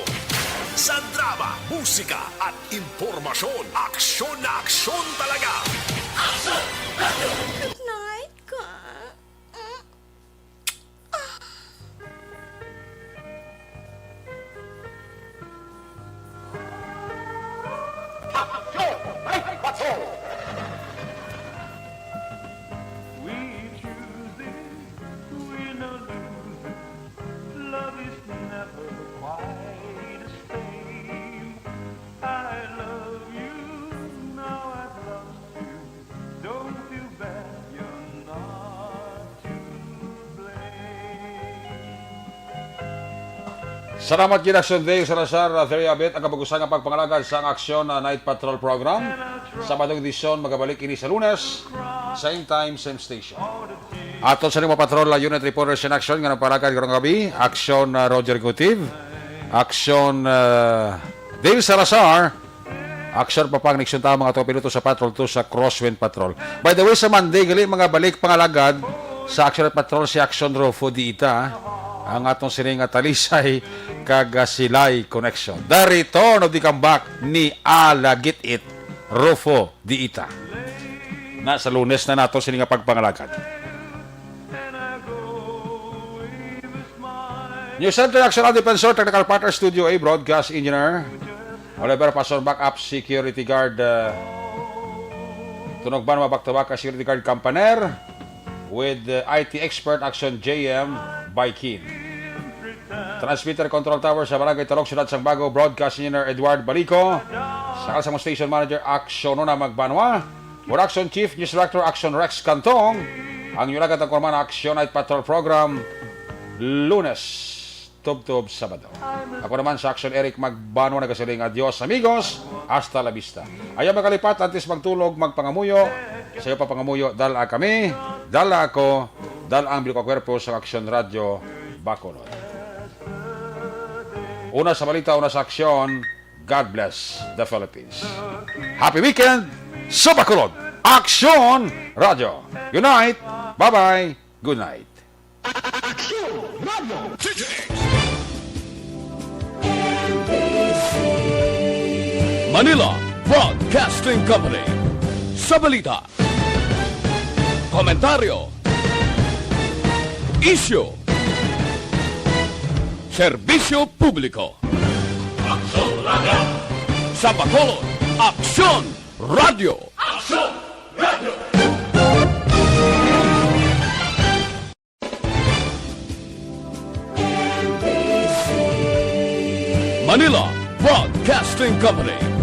Sa drama, musika at impormasyon. Aksyon na aksyon talaga. Aksyon Radio! Good night, ka. Salamat gid Aksyon Day Salazar Theriabet ang kabagusan nga pagpangalagad sa Aksyon Night Patrol Program. Sabadong edisyon magabalik ini sa Lunes, same time, same station. Aton sa lima patrol unit reporters in action nga nagpalagad karong gabi, Aksyon Roger Gutiv, Aksyon Dale Salazar, Aksyon pa pang niksyon ta mga to piloto sa Patrol 2 sa Crosswind Patrol. By the way, sa Monday, gali mga balik pangalagad sa Aksyon Patrol si Aksyon Rofo di ita. Ang atong sining talisay kagasilay connection. The return of the comeback ni Alagit It Rofo di ita. Na sa Lunes na nato sining pagpangalagad. New Center National Defensor, Technical Partner Studio A, Broadcast Engineer Oliver Pasor, Backup Security Guard Tunog Banwa, Back-to-Back Security Guard Campaner with IT Expert Aksyon JM by Keen. Transmitter Control Tower sa Barangay Talok, Syudad Sangbago, Broadcast Engineer Edward Balico. Sa Kalsang Station Manager Aksyon na Magbanua. Production Chief News Director Aksyon Rex Cantong. Ang yulagat ng Korman Aksyon Night Patrol Program Lunes Tub-tub Sabado. Ako naman sa Aksyon Eric Magbanua, nagasiling adios amigos, hasta la vista. Ayaw magalipat, antes magtulog, magpangamuyo. Sa iyo pa pangamuyo, dala kami, dala ako, dala ang biliko kwerpo sa Aksyon Radio Bacolod. Una sa balita, una sa aksyon, God bless the Philippines. Happy weekend sa Bacolod. Aksyon Radio. Good night. Bye-bye. Good night. Manila Broadcasting Company. Sa balita, komentaryo, issue, serbisyo publiko. Aksyon Radio. Sa Bacolod, Aksyon Radio. Aksyon Radio. Manila Broadcasting Company.